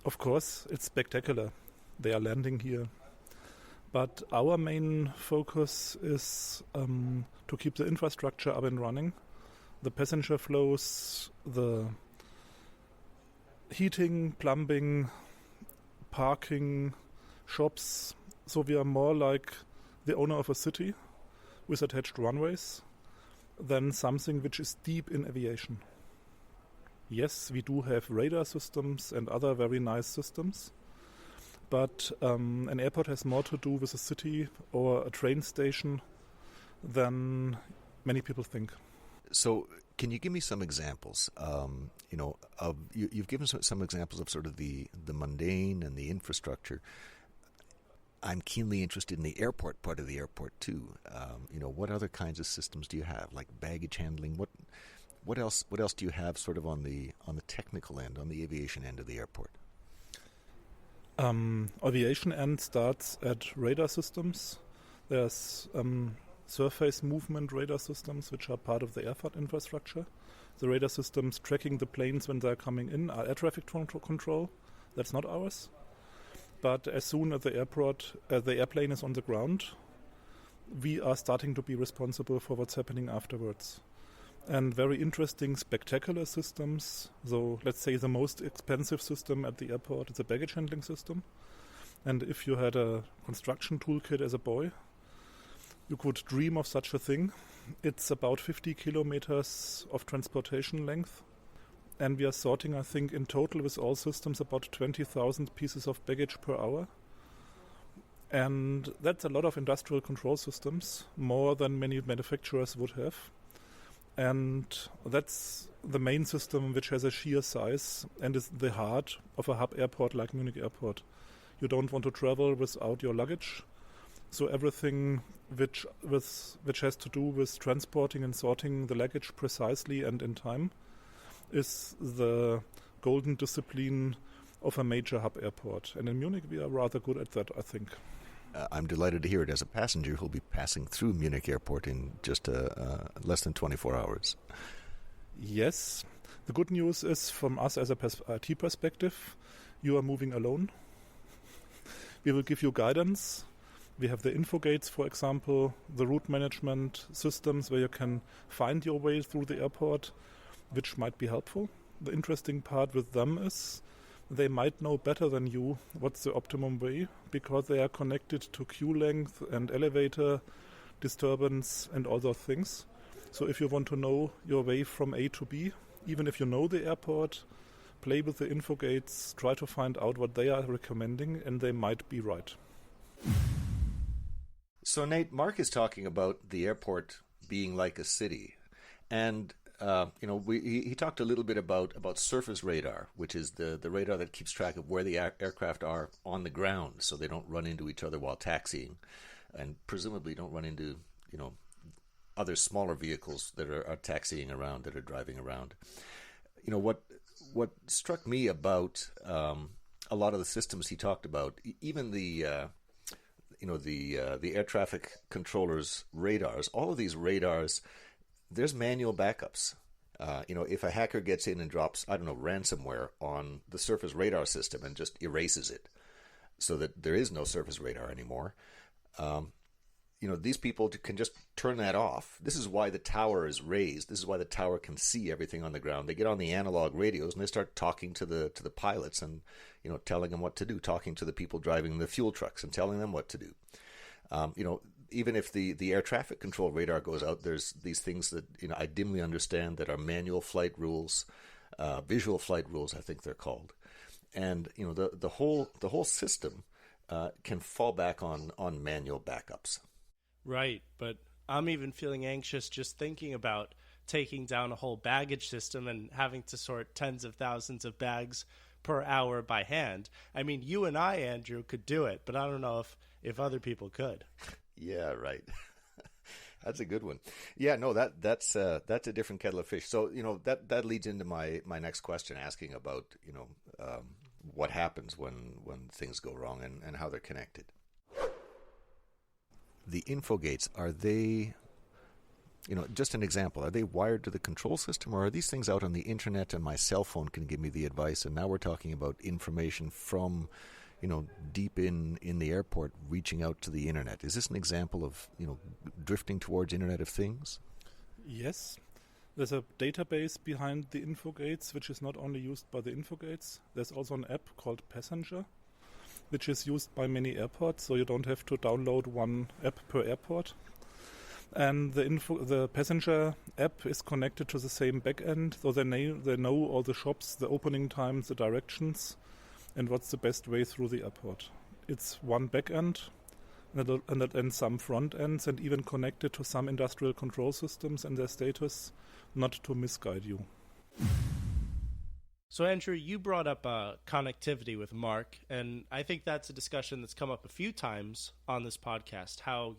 Of course, it's spectacular. They are landing here. But our main focus is to keep the infrastructure up and running, the passenger flows, the heating, plumbing, parking, shops. So we are more like the owner of a city with attached runways than something which is deep in aviation. Yes, we do have radar systems and other very nice systems. But an airport has more to do with a city or a train station than many people think. So, can you give me some examples? You've given some examples of sort of the mundane and the infrastructure. I'm keenly interested in the airport part of the airport too. What other kinds of systems do you have, like baggage handling? What else do you have, sort of on the technical end, on the aviation end of the airport? Aviation end starts at radar systems. There's surface movement radar systems, which are part of the airport infrastructure. The radar systems tracking the planes when they're coming in are air traffic control. That's not ours. But as soon as the airplane is on the ground, we are starting to be responsible for what's happening afterwards. And very interesting, spectacular systems. So let's say the most expensive system at the airport is a baggage handling system. And if you had a construction toolkit as a boy, you could dream of such a thing. It's about 50 kilometers of transportation length. And we are sorting, I think, in total with all systems about 20,000 pieces of baggage per hour. And that's a lot of industrial control systems, more than many manufacturers would have. And that's the main system which has a sheer size and is the heart of a hub airport like Munich Airport. You don't want to travel without your luggage. So everything which has to do with transporting and sorting the luggage precisely and in time is the golden discipline of a major hub airport. And in Munich we are rather good at that, I think. I'm delighted to hear it as a passenger who'll be passing through Munich Airport in just less than 24 hours. Yes. The good news is, from us as a IT perspective, you are moving alone. We will give you guidance. We have the info gates, for example, the route management systems where you can find your way through the airport, which might be helpful. The interesting part with them is they might know better than you what's the optimum way, because they are connected to queue length and elevator disturbance and all those things. So if you want to know your way from A to B, even if you know the airport, play with the info gates, try to find out what they are recommending, and they might be right. So Nate, Mark is talking about the airport being like a city. And he talked a little bit about surface radar, which is the radar that keeps track of where the aircraft are on the ground, so they don't run into each other while taxiing, and presumably don't run into other smaller vehicles that are taxiing around, that are driving around. What struck me about a lot of the systems he talked about, even the air traffic controllers' radars, all of these radars, there's manual backups. If a hacker gets in and drops, ransomware on the surface radar system and just erases it so that there is no surface radar anymore, these people can just turn that off. This is why the tower is raised. This is why the tower can see everything on the ground. They get on the analog radios and they start talking to the pilots and telling them what to do, talking to the people driving the fuel trucks and telling them what to do. Even if the air traffic control radar goes out, there's these things that I dimly understand that are manual flight rules, visual flight rules, I think they're called, and the whole system can fall back on manual backups. Right, but I'm even feeling anxious just thinking about taking down a whole baggage system and having to sort tens of thousands of bags per hour by hand. I mean, you and I, Andrew, could do it, but I don't know if other people could. Yeah, right. That's a good one. Yeah, no, that's a different kettle of fish. So that leads into my next question, asking about what happens when things go wrong and how they're connected. The info gates, are they, just an example, are they wired to the control system, or are these things out on the internet and my cell phone can give me the advice? And now we're talking about information from deep in the airport reaching out to the internet. Is this an example of, drifting towards Internet of Things? Yes. There's a database behind the infogates, which is not only used by the infogates. There's also an app called Passenger, which is used by many airports, so you don't have to download one app per airport. And the Passenger app is connected to the same backend, so they know all the shops, the opening times, the directions, and what's the best way through the airport. It's one backend and some front ends, and even connected to some industrial control systems and their status, not to misguide you. So, Andrew, you brought up connectivity with Mark, and I think that's a discussion that's come up a few times on this podcast, how,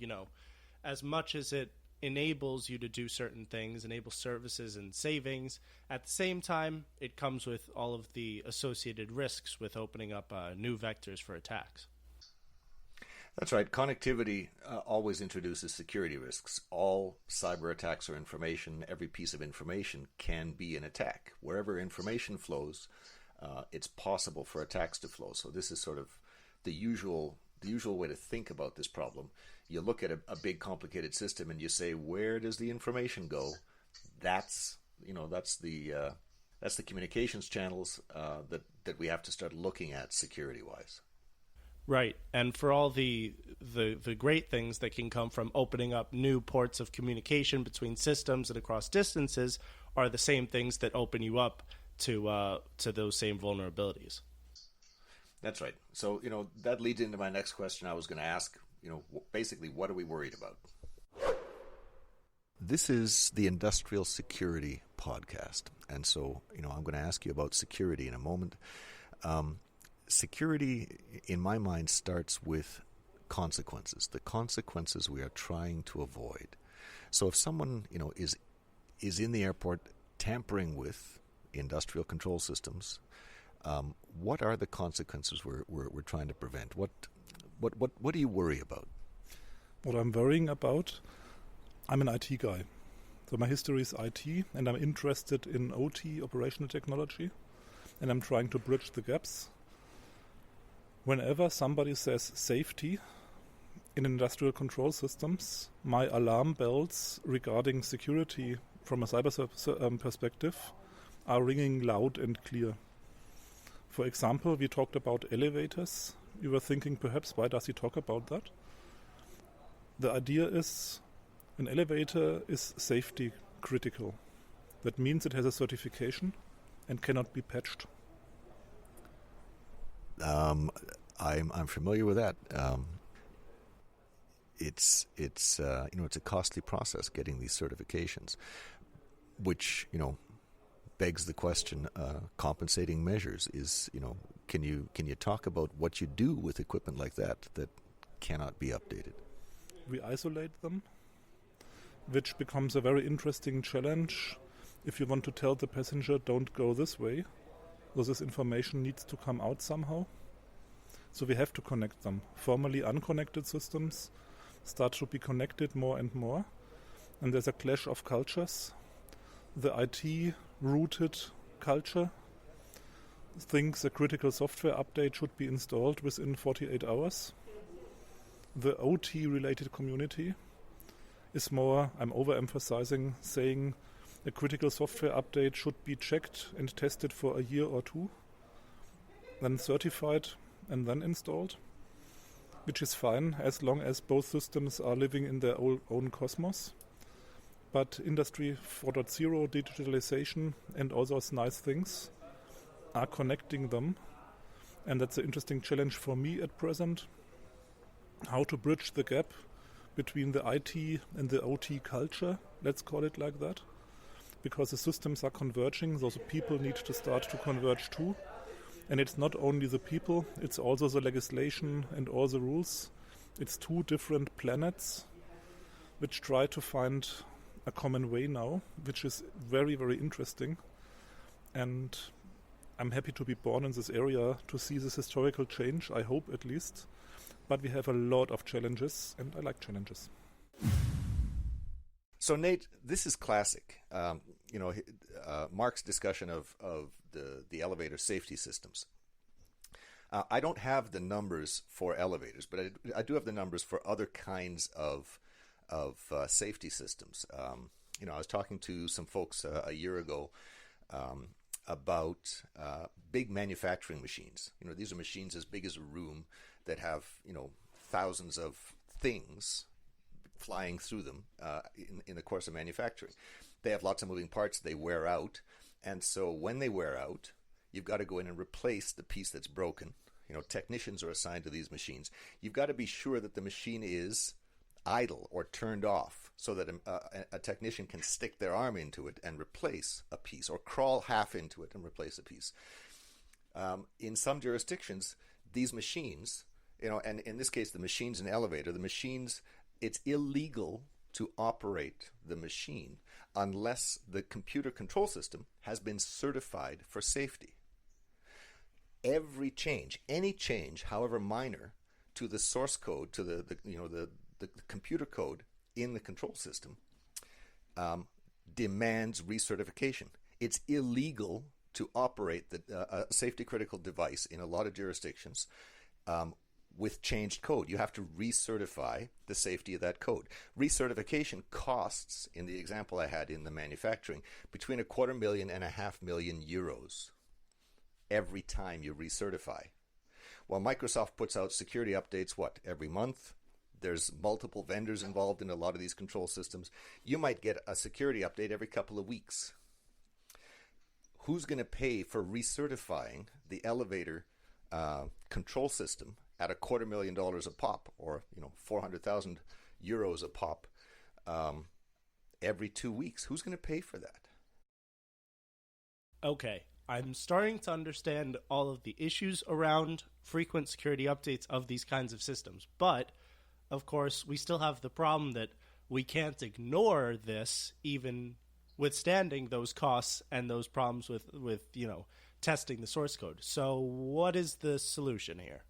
as much as it enables you to do certain things, enables services and savings, at the same time, it comes with all of the associated risks with opening up new vectors for attacks. That's right. Connectivity always introduces security risks. All cyber attacks or information, every piece of information can be an attack. Wherever information flows, it's possible for attacks to flow. So this is sort of the usual way to think about this problem. You look at a big complicated system and you say, where does the information go? That's the communications channels that we have to start looking at security-wise. Right, and for all the great things that can come from opening up new ports of communication between systems and across distances are the same things that open you up to those same vulnerabilities. That's right. So, that leads into my next question I was going to ask, basically, what are we worried about? This is the Industrial Security Podcast, and so, I'm going to ask you about security in a moment. Security, in my mind, starts with consequences, the consequences we are trying to avoid. So if someone, is in the airport tampering with industrial control systems, what are the consequences we're trying to prevent? What do you worry about? What I'm worrying about, I'm an IT guy. So my history is IT, and I'm interested in OT, operational technology, and I'm trying to bridge the gaps. Whenever somebody says safety in industrial control systems, my alarm bells regarding security from a cyber perspective are ringing loud and clear. For example, we talked about elevators. You were thinking perhaps, why does he talk about that? The idea is an elevator is safety critical. That means it has a certification and cannot be patched. I'm familiar with that. It's a costly process getting these certifications. which, begs the question, compensating measures is, can you talk about what you do with equipment like that cannot be updated? We isolate them, which becomes a very interesting challenge if you want to tell the passenger, don't go this way. So this information needs to come out somehow. So we have to connect them. Formerly unconnected systems start to be connected more and more. And there's a clash of cultures. The IT-rooted culture thinks a critical software update should be installed within 48 hours. The OT-related community is more, I'm overemphasizing, saying a critical software update should be checked and tested for a year or two, then certified and then installed, which is fine as long as both systems are living in their own cosmos. But Industry 4.0, digitalization, and all those nice things are connecting them. And that's an interesting challenge for me at present, how to bridge the gap between the IT and the OT culture, let's call it like that, because the systems are converging, so the people need to start to converge too. And it's not only the people, it's also the legislation and all the rules. It's two different planets which try to find a common way now, which is very, very interesting. And I'm happy to be born in this area to see this historical change, I hope at least. But we have a lot of challenges, and I like challenges. So, Nate, this is classic. Mark's discussion of the elevator safety systems. I don't have the numbers for elevators, but I do have the numbers for other kinds of safety systems. I was talking to some folks a year ago about big manufacturing machines. These are machines as big as a room that have thousands of things flying through them in the course of manufacturing. They have lots of moving parts. They wear out. And so when they wear out, you've got to go in and replace the piece that's broken. Technicians are assigned to these machines. You've got to be sure that the machine is idle or turned off so that a technician can stick their arm into it and replace a piece, or crawl half into it and replace a piece. In some jurisdictions, these machines, and in this case, the machine's an elevator, it's illegal to operate the machine unless the computer control system has been certified for safety. Every change, any change, however minor, to the source code, to the computer code in the control system, demands recertification. It's illegal to operate a safety critical device in a lot of jurisdictions with changed code. You have to recertify the safety of that code. Recertification costs, in the example I had in the manufacturing, between €250,000 and €500,000 every time you recertify. Well, Microsoft puts out security updates, every month? There's multiple vendors involved in a lot of these control systems. You might get a security update every couple of weeks. Who's going to pay for recertifying the elevator control system at $250,000 a pop, or €400,000 a pop every 2 weeks? Who's going to pay for that? Okay, I'm starting to understand all of the issues around frequent security updates of these kinds of systems, but of course, we still have the problem that we can't ignore this, even withstanding those costs and those problems with testing the source code. So what is the solution here?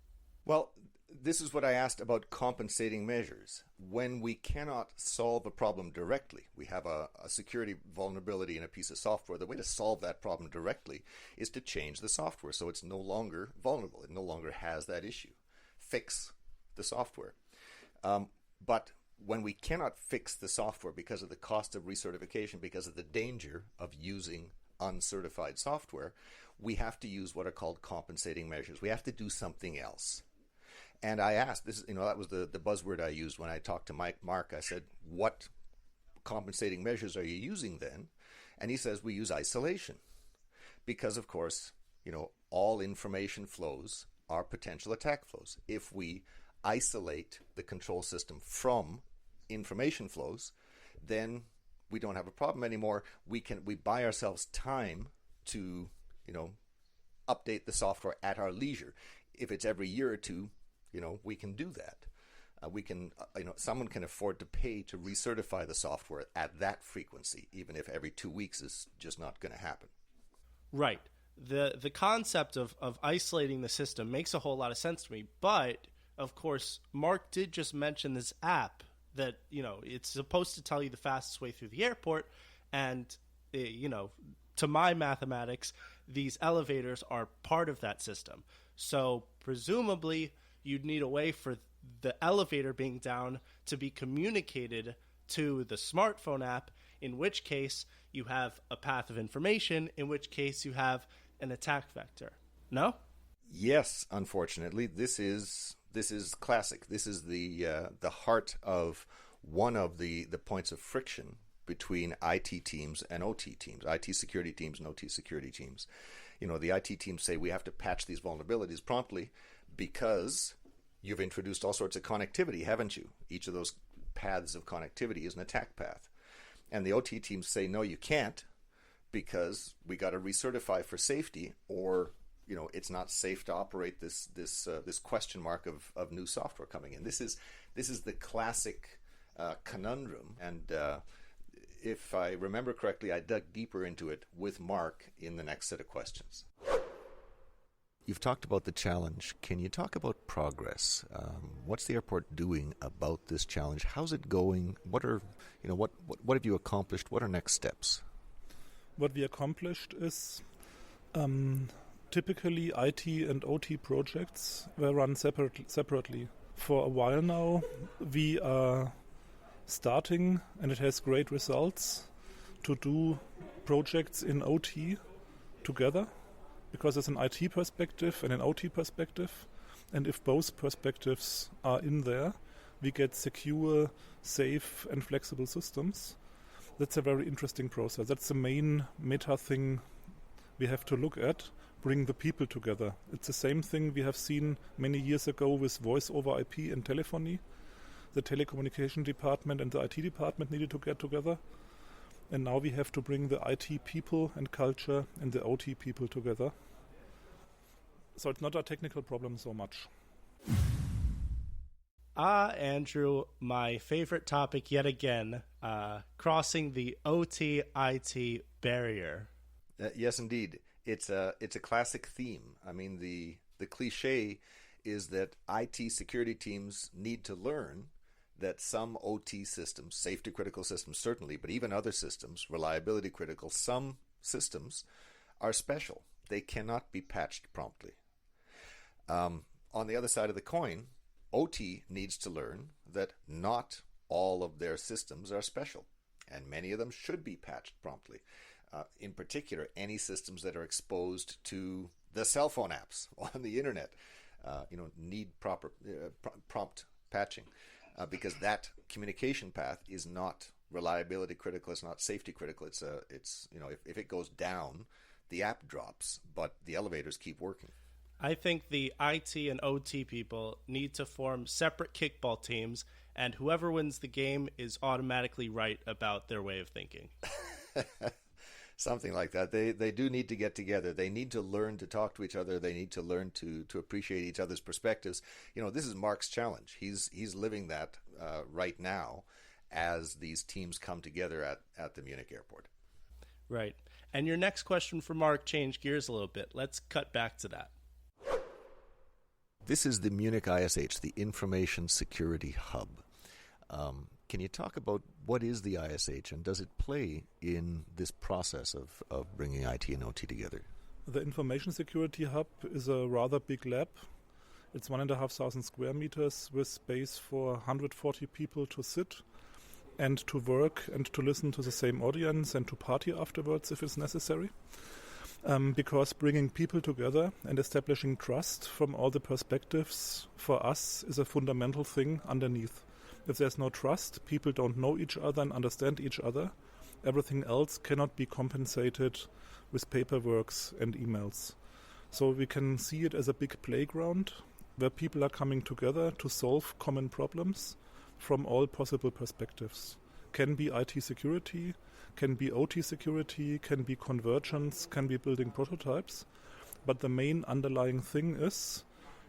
Well, this is what I asked about compensating measures. When we cannot solve a problem directly, we have a security vulnerability in a piece of software, the way to solve that problem directly is to change the software so it's no longer vulnerable. It no longer has that issue. Fix the software. But when we cannot fix the software because of the cost of recertification, because of the danger of using uncertified software, we have to use what are called compensating measures. We have to do something else. And I asked, that was the buzzword I used when I talked to Mark. I said, what compensating measures are you using then? And he says, we use isolation. Because, of course, all information flows are potential attack flows. If we isolate the control system from information flows, then we don't have a problem anymore. We buy ourselves time to, update the software at our leisure. If it's every year or two, we can do that. Someone can afford to pay to recertify the software at that frequency, even if every 2 weeks is just not going to happen. Right. The concept of isolating the system makes a whole lot of sense to me. But, of course, Mark did just mention this app that, it's supposed to tell you the fastest way through the airport. And, to my mathematics, these elevators are part of that system. So presumably you'd need a way for the elevator being down to be communicated to the smartphone app, in which case you have a path of information, in which case you have an attack vector. No? Yes, unfortunately, this is classic. This is the heart of one of the points of friction between IT teams and OT teams, IT security teams and OT security teams. The IT teams say we have to patch these vulnerabilities promptly because you've introduced all sorts of connectivity, haven't you? Each of those paths of connectivity is an attack path. And the OT teams say, no, you can't, because we got to recertify for safety, or it's not safe to operate this question mark of new software coming in. This is the classic conundrum, and if I remember correctly, I dug deeper into it with Mark in the next set of questions. You've talked about the challenge. Can you talk about progress? What's the airport doing about this challenge? How's it going? What have you accomplished? What are next steps? What we accomplished is typically IT and OT projects were run separately. For a while now, we are starting, and it has great results, to do projects in OT together, because there's an IT perspective and an OT perspective, and if both perspectives are in there, we get secure, safe and flexible systems. That's a very interesting process. That's the main meta thing we have to look at, bring the people together. It's the same thing we have seen many years ago with voice over IP and telephony. The telecommunication department and the IT department needed to get together. And now we have to bring the IT people and culture and the OT people together. So it's not a technical problem so much. Andrew, my favorite topic yet again, crossing the OT-IT barrier. Yes, indeed. It's a classic theme. I mean, the cliche is that IT security teams need to learn that some OT systems, safety critical systems certainly, but even other systems, reliability critical, some systems are special. They cannot be patched promptly. On the other side of the coin, OT needs to learn that not all of their systems are special, and many of them should be patched promptly. In particular, any systems that are exposed to the cell phone apps on the internet, need proper prompt patching. Because that communication path is not reliability critical, it's not safety critical. It's if it goes down, the app drops, but the elevators keep working. I think the IT and OT people need to form separate kickball teams, and whoever wins the game is automatically right about their way of thinking. Something like that. They do need to get together. They need to learn to talk to each other. They need to learn to appreciate each other's perspectives. This is Mark's challenge. He's living that right now as these teams come together at the Munich airport. Right. And your next question for Mark changed gears a little bit. Let's cut back to that. This is the Munich ISH, the Information Security Hub. Can you talk about what is the ISH and does it play in this process of bringing IT and OT together? The Information Security Hub is a rather big lab. It's 1,500 square meters with space for 140 people to sit and to work and to listen to the same audience and to party afterwards if it's necessary. Because bringing people together and establishing trust from all the perspectives for us is a fundamental thing underneath. If there's no trust, people don't know each other and understand each other. Everything else cannot be compensated with paperworks and emails. So we can see it as a big playground where people are coming together to solve common problems from all possible perspectives. can be IT security, can be OT security, can be convergence, can be building prototypes. But the main underlying thing is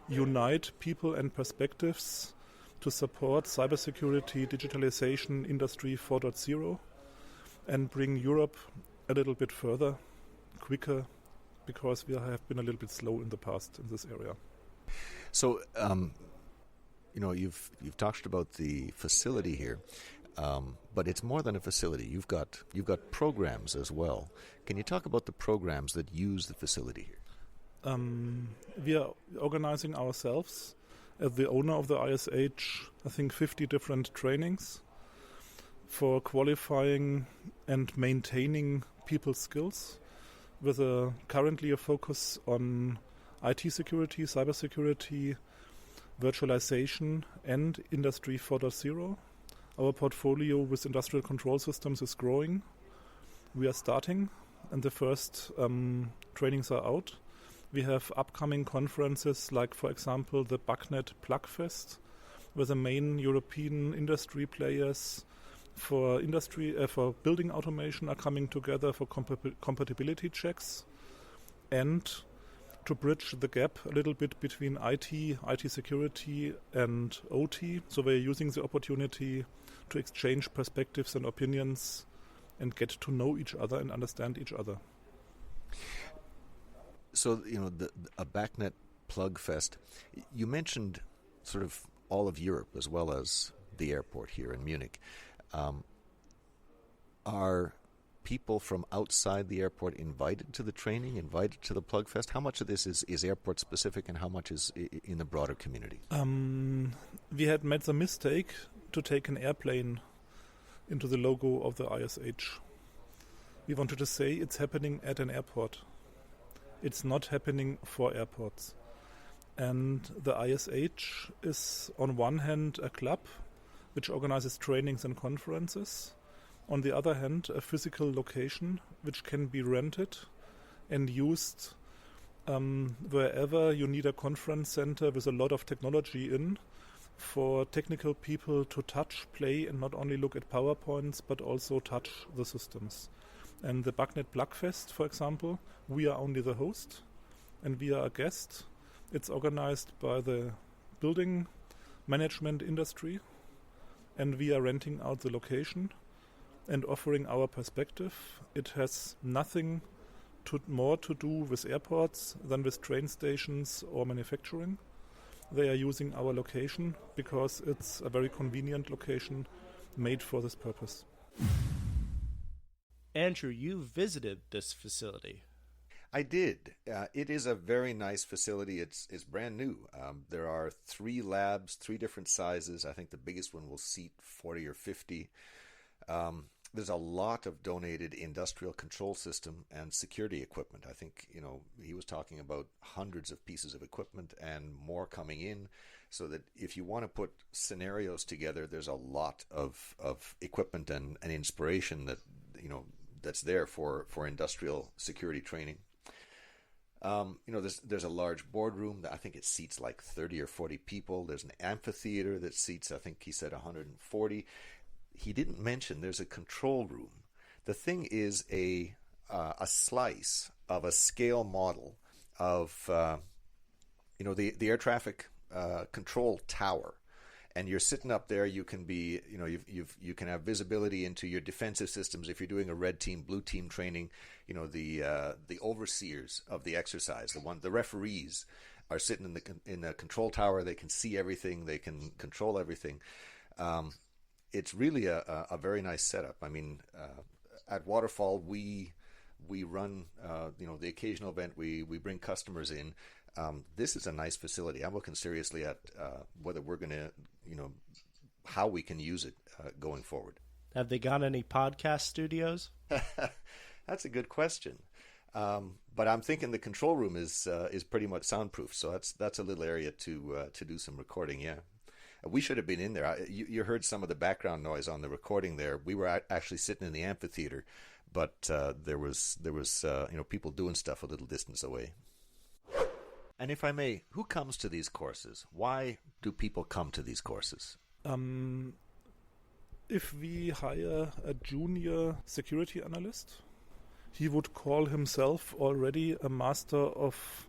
unite people and perspectives to support cybersecurity, digitalization, Industry 4.0, and bring Europe a little bit further, quicker, because we have been a little bit slow in the past in this area. So, you've talked about the facility here, but it's more than a facility. You've got programs as well. Can you talk about the programs that use the facility here? We are organizing ourselves as the owner of the ISH, I think 50 different trainings for qualifying and maintaining people's skills, with currently a focus on IT security, cybersecurity, virtualization, and Industry 4.0. Our portfolio with industrial control systems is growing. We are starting, and the first trainings are out. We have upcoming conferences like, for example, the BACnet Plugfest, where the main European industry players for building automation are coming together for compatibility checks and to bridge the gap a little bit between IT security and OT. So we're using the opportunity to exchange perspectives and opinions and get to know each other and understand each other. So, a BACnet Plugfest, you mentioned sort of all of Europe as well as the airport here in Munich. Are people from outside the airport invited to the training, invited to the Plugfest? How much of this is airport specific and how much is in the broader community? We had made the mistake to take an airplane into the logo of the ISH. We wanted to say it's happening at an airport. It's not happening for airports. And the ISH is on one hand a club which organizes trainings and conferences. On the other hand, a physical location which can be rented and used wherever you need a conference center with a lot of technology in, for technical people to touch, play, and not only look at PowerPoints, but also touch the systems. And the BACnet Plugfest, for example, we are only the host and we are a guest. It's organized by the building management industry, and we are renting out the location and offering our perspective. It has nothing more to do with airports than with train stations or manufacturing. They are using our location because it's a very convenient location made for this purpose. Andrew, you visited this facility. I did. It is a very nice facility. It's brand new. There are 3 labs, 3 different sizes. I think the biggest one will seat 40 or 50. There's a lot of donated industrial control system and security equipment. I think, he was talking about hundreds of pieces of equipment and more coming in, so that if you want to put scenarios together, there's a lot of equipment and inspiration that, that's there for industrial security training. There's a large boardroom that I think it seats like 30 or 40 people. There's an amphitheater that seats, I think he said 140. He didn't mention there's a control room. The thing is a slice of a scale model of the air traffic control tower, and you're sitting up there. You can be you can have visibility into your defensive systems if you're doing a red team, blue team training. The overseers of the exercise, the referees are sitting in the control tower. They can see everything. They can control everything. It's really a very nice setup. I mean, at Waterfall, we run, the occasional event. We bring customers in. This is a nice facility. I'm looking seriously at whether we're going to, how we can use it going forward. Have they got any podcast studios? That's a good question. But I'm thinking the control room is pretty much soundproof. So that's a little area to do some recording. Yeah. We should have been in there. You heard some of the background noise on the recording there. We were actually sitting in the amphitheater, but there was people doing stuff a little distance away. And if I may, who comes to these courses? Why do people come to these courses? If we hire a junior security analyst, he would call himself already a master of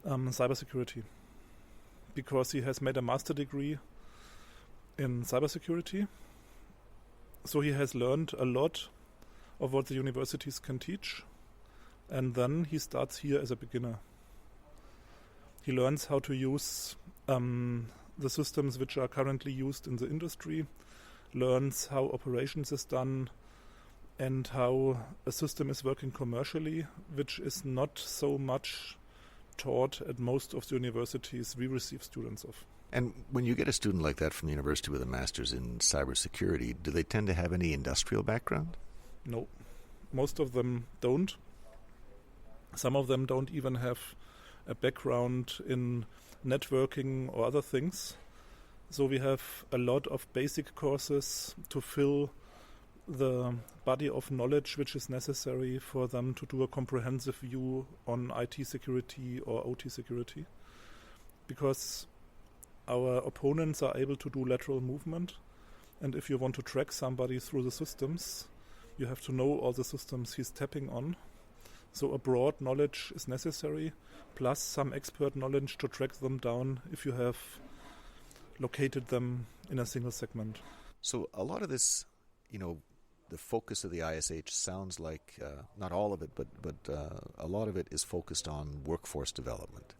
cybersecurity, because he has made a master degree in cybersecurity. So he has learned a lot of what the universities can teach, and then he starts here as a beginner. He learns how to use the systems which are currently used in the industry, learns how operations is done, and how a system is working commercially, which is not so much taught at most of the universities we receive students of. And when you get a student like that from the university with a master's in cybersecurity, do they tend to have any industrial background? No, most of them don't. Some of them don't even have a background in networking or other things. So we have a lot of basic courses to fill the body of knowledge which is necessary for them to do a comprehensive view on IT security or OT security. Because our opponents are able to do lateral movement, and if you want to track somebody through the systems, you have to know all the systems he's tapping on. So a broad knowledge is necessary, plus some expert knowledge to track them down if you have located them in a single segment. So a lot of this, the focus of the ISH sounds like, not all of it, but a lot of it is focused on workforce development.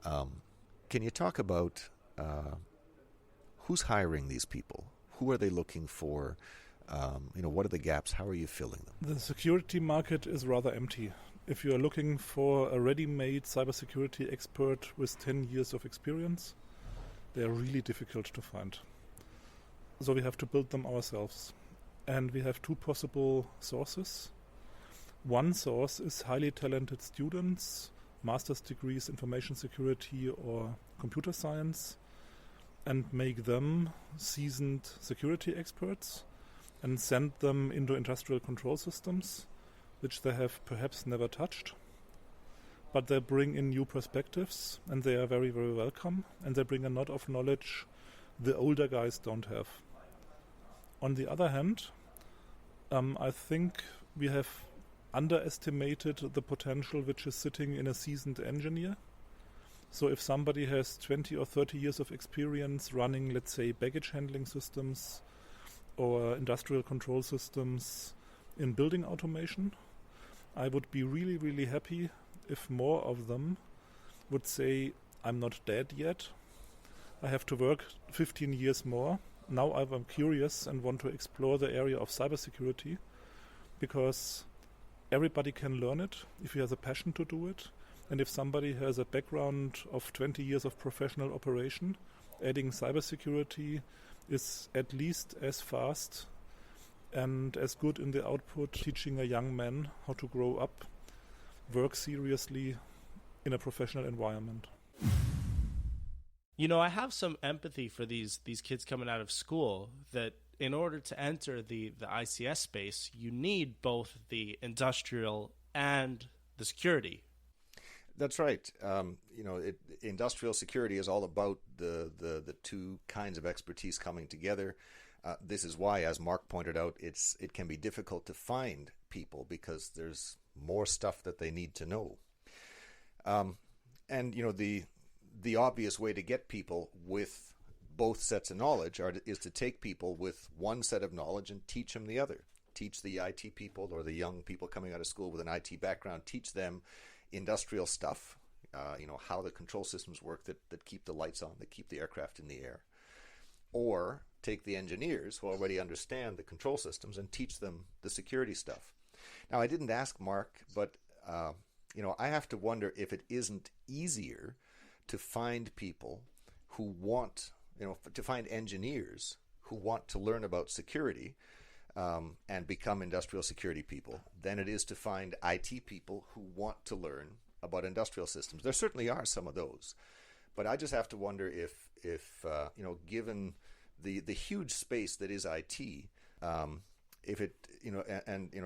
Can you talk about who's hiring these people? Who are they looking for? What are the gaps? How are you filling them? The security market is rather empty. If you are looking for a ready-made cybersecurity expert with 10 years of experience, they are really difficult to find. So we have to build them ourselves. And we have two possible sources. One source is highly talented students, master's degrees, information security or computer science, and make them seasoned security experts and send them into industrial control systems, which they have perhaps never touched. But they bring in new perspectives, and they are very, very welcome, and they bring a lot of knowledge the older guys don't have. On the other hand, I think we have underestimated the potential which is sitting in a seasoned engineer. So if somebody has 20 or 30 years of experience running, let's say, baggage handling systems or industrial control systems in building automation, I would be really, really happy if more of them would say, I'm not dead yet. I have to work 15 years more. Now I'm curious and want to explore the area of cybersecurity, because everybody can learn it if he has a passion to do it. And if somebody has a background of 20 years of professional operation, adding cybersecurity is at least as fast and as good in the output teaching a young man how to grow up, work seriously in a professional environment. I have some empathy for these kids coming out of school, that in order to enter the ICS space, you need both the industrial and the security. That's right. Industrial security is all about the two kinds of expertise coming together. This is why, as Mark pointed out, it can be difficult to find people because there's more stuff that they need to know. The obvious way to get people with both sets of knowledge is to take people with one set of knowledge and teach them the other. Teach the IT people or the young people coming out of school with an IT background, teach them industrial stuff, how the control systems work that keep the lights on, that keep the aircraft in the air. Or take the engineers who already understand the control systems and teach them the security stuff. Now, I didn't ask Mark, but I have to wonder if it isn't easier to find people who want, to find engineers who want to learn about security and become industrial security people than it is to find IT people who want to learn about industrial systems. There certainly are some of those, but I just have to wonder if given the huge space that is IT, if it,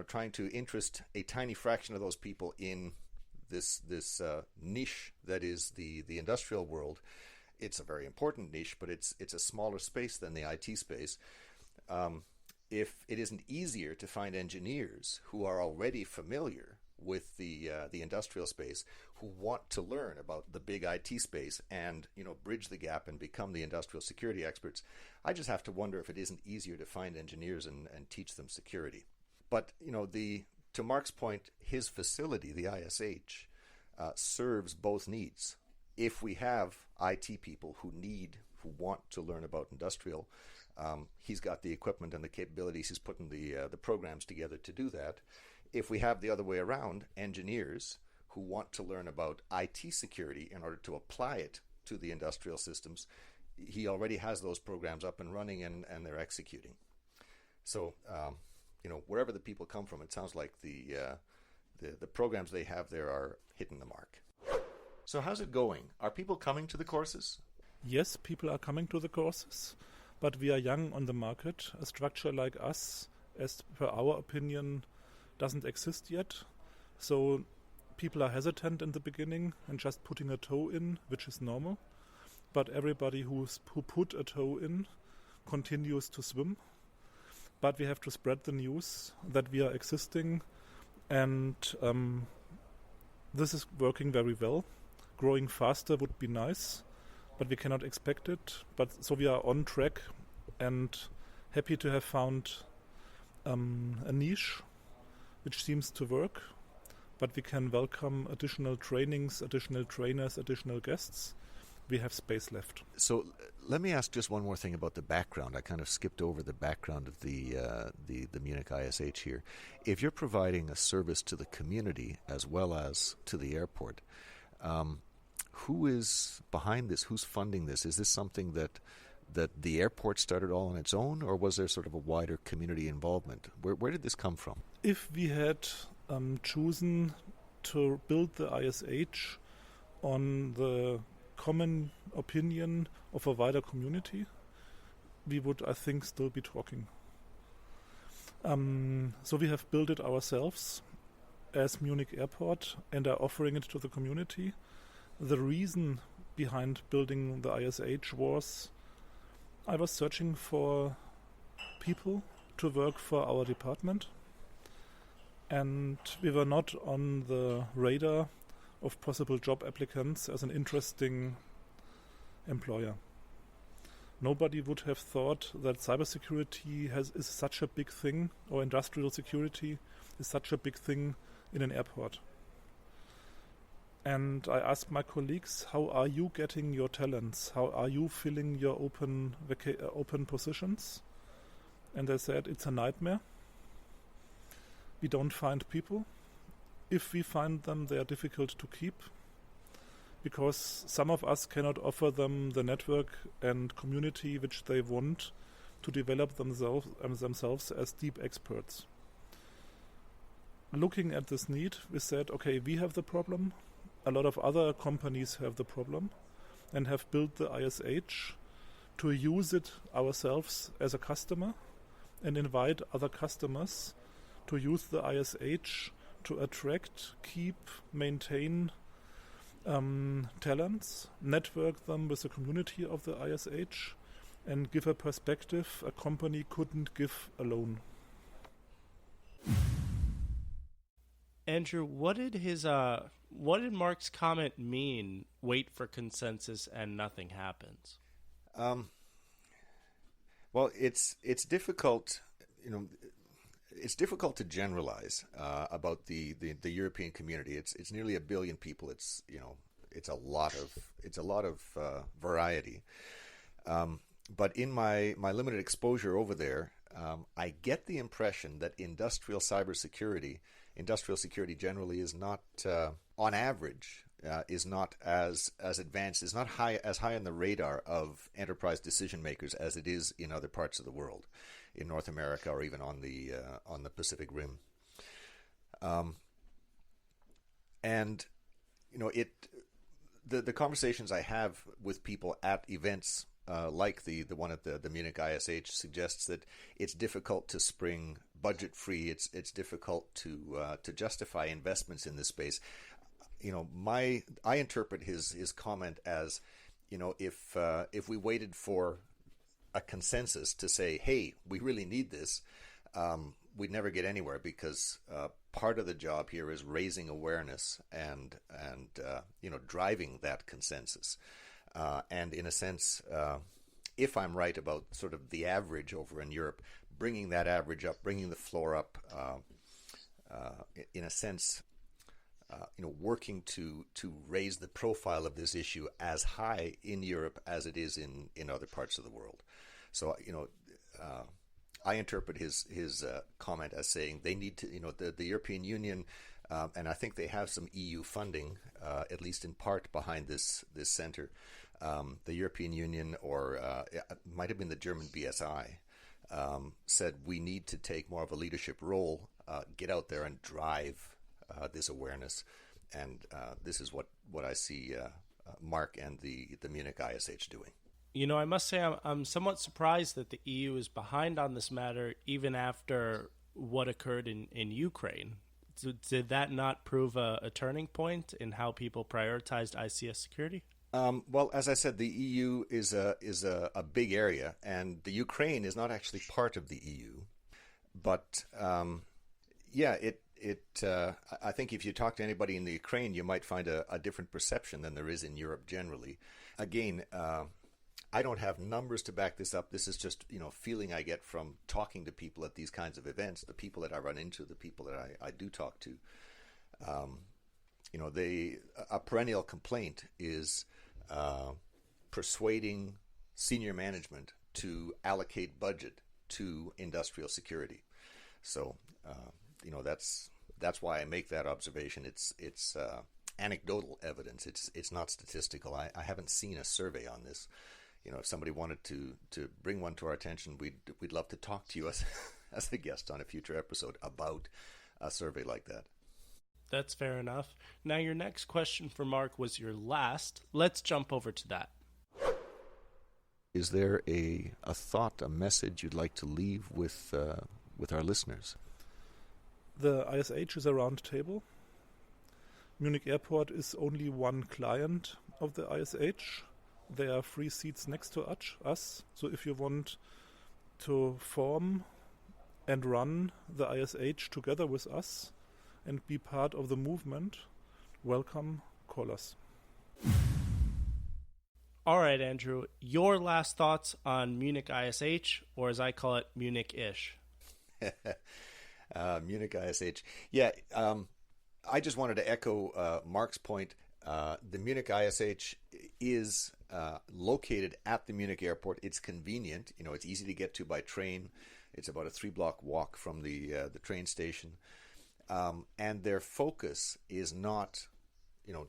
trying to interest a tiny fraction of those people in this niche that is the industrial world. It's a very important niche, but it's a smaller space than the IT space. if it isn't easier to find engineers who are already familiar with the industrial space, who want to learn about the big IT space and bridge the gap and become the industrial security experts. I just have to wonder if it isn't easier to find engineers and teach them security. But to Mark's point, his facility, the ISH, serves both needs. If we have IT people who want to learn about industrial, he's got the equipment and the capabilities. He's putting the programs together to do that. If we have the other way around, engineers who want to learn about IT security in order to apply it to the industrial systems, he already has those programs up and running and they're executing. So, wherever the people come from, it sounds like the programs they have there are hitting the mark. So how's it going? Are people coming to the courses? Yes, people are coming to the courses, but we are young on the market. A structure like us, as per our opinion, doesn't exist yet. So people are hesitant in the beginning and just putting a toe in, which is normal. But everybody who put a toe in continues to swim. But we have to spread the news that we are existing, and this is working very well. Growing faster would be nice, but we cannot expect it. But so we are on track and happy to have found a niche which seems to work, but we can welcome additional trainings, additional trainers, additional guests. We have space left. So let me ask just one more thing about the background. I kind of skipped over the background of the Munich ISH here. If you're providing a service to the community as well as to the airport, who is behind this? Who's funding this? Is this something that the airport started all on its own, or was there sort of a wider community involvement? Where did this come from? If we had chosen to build the ISH on the common opinion of a wider community, we would, I think, still be talking. So we have built it ourselves as Munich Airport and are offering it to the community. The reason behind building the ISH was I was searching for people to work for our department, and we were not on the radar of possible job applicants as an interesting employer. Nobody would have thought that cybersecurity is such a big thing, or industrial security is such a big thing in an airport. And I asked my colleagues, how are you getting your talents? How are you filling your open positions? And they said, it's a nightmare. We don't find people. If we find them, they are difficult to keep, because some of us cannot offer them the network and community which they want to develop themselves as deep experts. Looking at this need, we said, okay, we have the problem. A lot of other companies have the problem and have built the ISH to use it ourselves as a customer and invite other customers to use the ISH to attract, keep, maintain talents, network them with the community of the ISH, and give a perspective a company couldn't give alone. Andrew, what did Mark's comment mean? Wait for consensus and nothing happens. Well, it's difficult, it's difficult to generalize about the European community. It's nearly 1 billion people. It's a lot of variety. But in my limited exposure over there, I get the impression that industrial cybersecurity, industrial security generally, is not, on average, is not as advanced, is not as high on the radar of enterprise decision makers as it is in other parts of the world, in North America or even on the Pacific Rim. And the conversations I have with people at events like the one at the Munich ISH suggests that it's difficult to spring budget free. It's difficult to justify investments in this space. I interpret his comment as, if we waited for a consensus to say, hey, we really need this, we'd never get anywhere, because part of the job here is raising awareness and driving that consensus. And in a sense, if I'm right about sort of the average over in Europe, bringing that average up, bringing the floor up, in a sense, working to raise the profile of this issue as high in Europe as it is in other parts of the world. So, I interpret his comment as saying they need to, the European Union, and I think they have some EU funding, at least in part, behind this center. The European Union, or it might have been the German BSI, said we need to take more of a leadership role, get out there and drive this awareness, and this is what I see Mark and the Munich ISH doing. I must say I'm somewhat surprised that the EU is behind on this matter, even after what occurred in Ukraine. Did that not prove a turning point in how people prioritized ICS security? Well, as I said, the EU is a big area, and the Ukraine is not actually part of the EU. But I think if you talk to anybody in the Ukraine, you might find a different perception than there is in Europe generally. Again, I don't have numbers to back this up. This is just, feeling I get from talking to people at these kinds of events, the people that I run into, the people that I do talk to. A perennial complaint is persuading senior management to allocate budget to industrial security. So, that's why I make that observation. It's anecdotal evidence. It's not statistical. I haven't seen a survey on this. If somebody wanted to bring one to our attention, we'd love to talk to you as a guest on a future episode about a survey like that. That's fair enough. Now, your next question for Mark was your last. Let's jump over to that. Is there a thought, a message you'd like to leave with our listeners? The ISH is a round table. Munich Airport is only one client of the ISH. There are 3 seats next to us. So if you want to form and run the ISH together with us and be part of the movement, welcome, call us. All right, Andrew, your last thoughts on Munich ISH, or as I call it, Munich-ish. Munich ISH. Yeah, I just wanted to echo Mark's point. The Munich ISH is located at the Munich airport. It's convenient. It's easy to get to by train. It's about a 3-block walk from the train station. And their focus is not,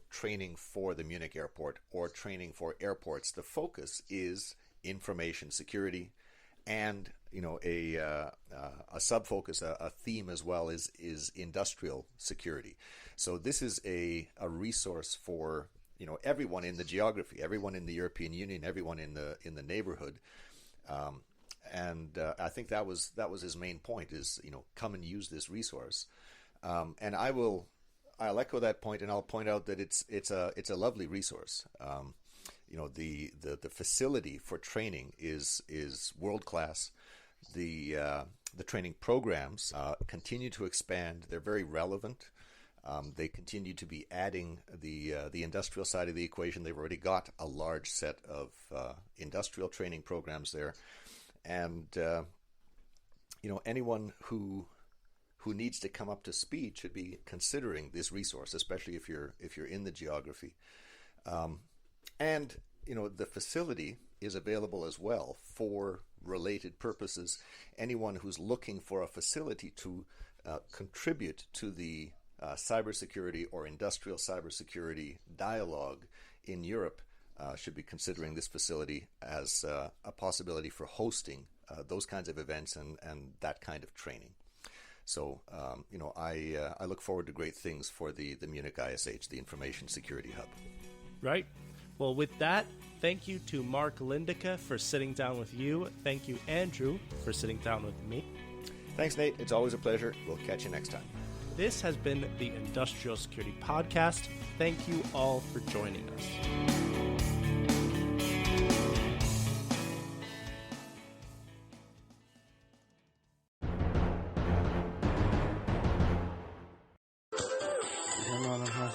training for the Munich airport or training for airports. The focus is information security, and a sub-focus, a theme as well is industrial security. So this is a resource for everyone in the geography, everyone in the European Union, everyone in the neighborhood, and I think that was his main point is come and use this resource, and I'll echo that point, and I'll point out that it's a lovely resource. The facility for training is world class. The training programs continue to expand. They're very relevant. They continue to be adding the industrial side of the equation. They've already got a large set of industrial training programs there, and anyone who needs to come up to speed should be considering this resource, especially if you're in the geography. And the facility is available as well for related purposes. Anyone who's looking for a facility to contribute to the cybersecurity or industrial cybersecurity dialogue in Europe should be considering this facility as a possibility for hosting those kinds of events and that kind of training. So, I look forward to great things for the Munich ISH, the Information Security Hub. Right. Well, with that, thank you to Mark Lindeke for sitting down with you. Thank you, Andrew, for sitting down with me. Thanks, Nate. It's always a pleasure. We'll catch you next time. This has been the Industrial Security Podcast. Thank you all for joining us.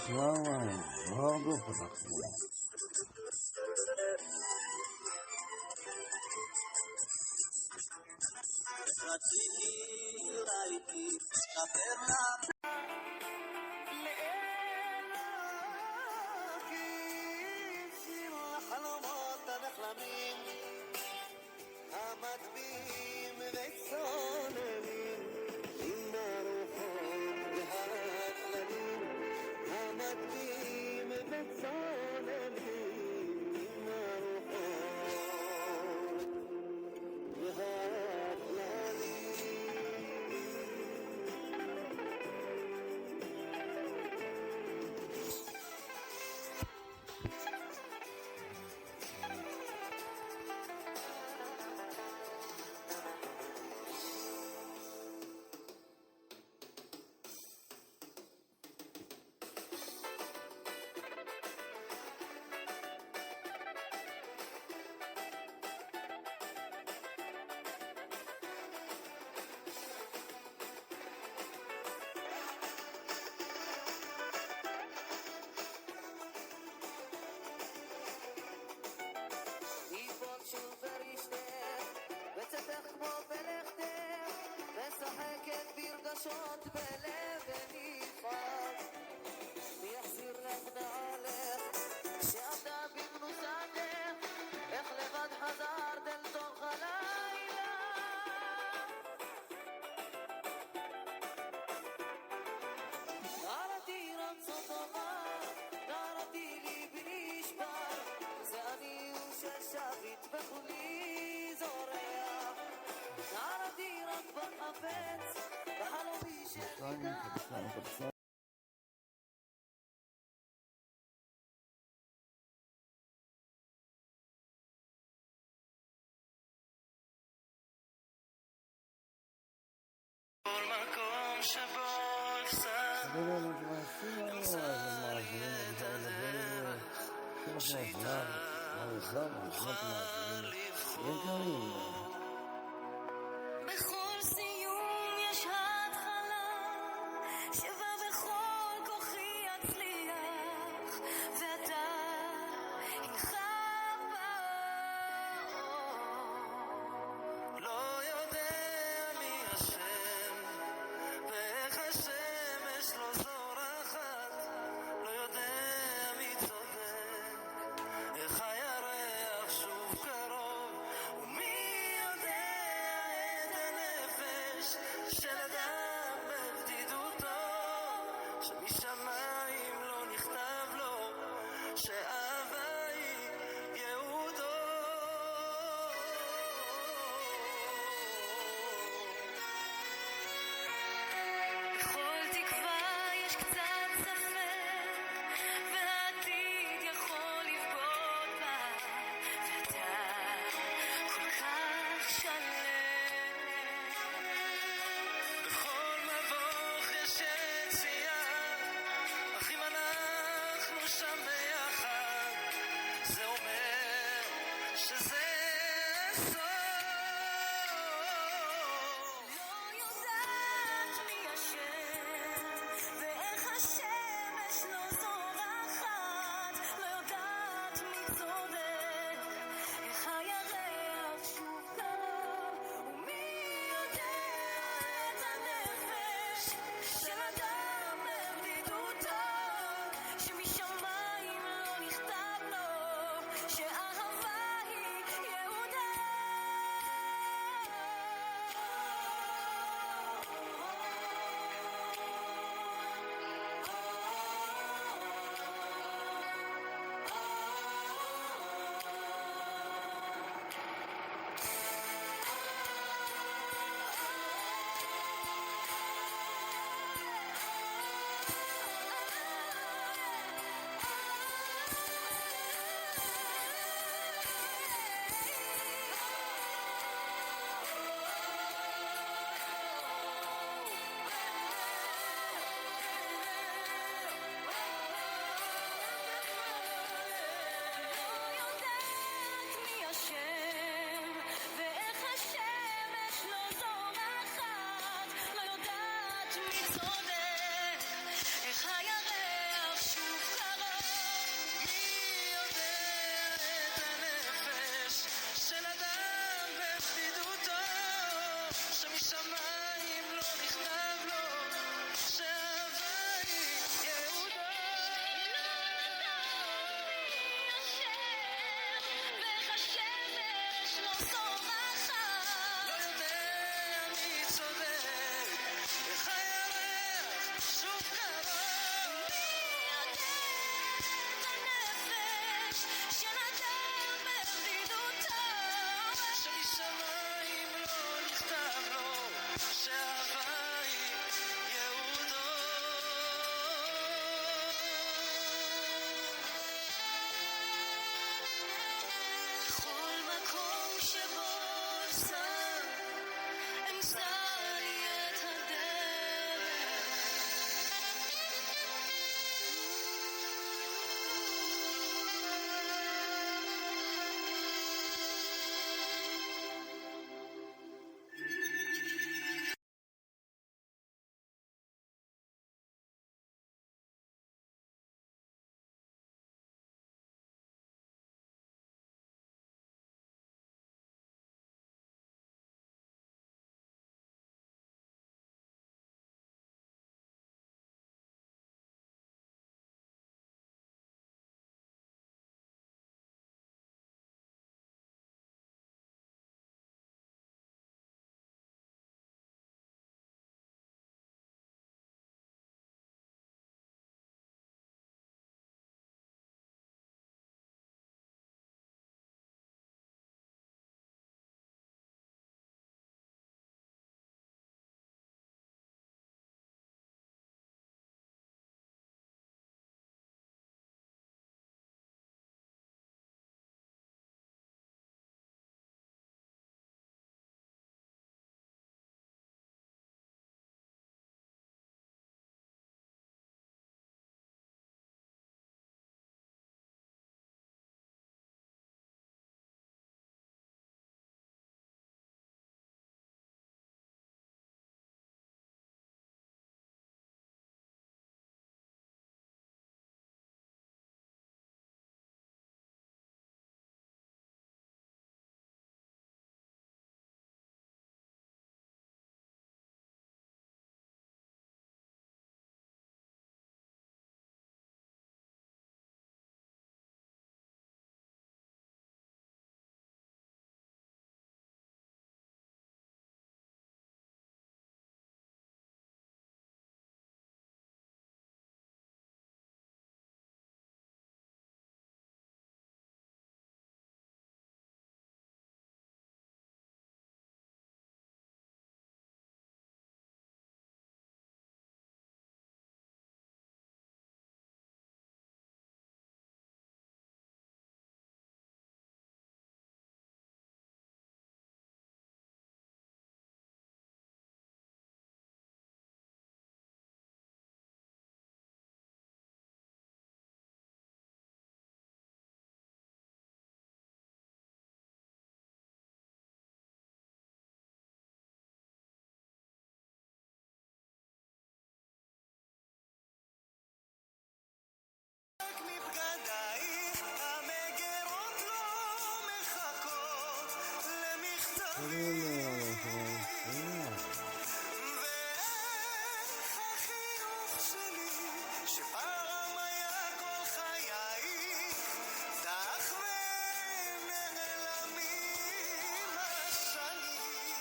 showradiו production. בכל סיום יש התחלה שבה בכל כוחי אצליח ואתה אינך לא יודע מי השם ואיך השמש לא זורחת, לא יודע מי צודק, איך הירח שוב קרוב, ומי יודע את הנפש של אדם בבדידותו, שמשמיים לא נכתב לו שאהבה היא יהודו. בכל תקווה יש קצת ספק והעתיד יכול לבגוד בה ואתה כל כך שלם. בכל מבוך יש יציאה, אך אם אנחנו שם ביחד, זה אומר שזה סוף. לא יודעת מי השם ואיך השמש לא זורחת, לא יודעת מי צודק, איך הירח שוב קרוב, ומי יודע את הנפש של אדם בבדידותו, שמשמיים לא נכתב לו שאהבה היא יהודה. איך הירח שוב בשמיים לא נכתב לו שהווי יהודו. ואיך השמש לא זורחת, לא יודע מי צודק, איך הירח שוב קרוב. מי יודע את הנפש של אדם בבדידותו, שמשמיים לא נכתב לו שהווי יהודו. בכל מקום שבו אפשר אמצא לי את הדרך. מבגדייך המגירות לא מחכות למכתבים. ואיך החיוך שלי שפעם היה כל חיי דח ונעלמים השנים.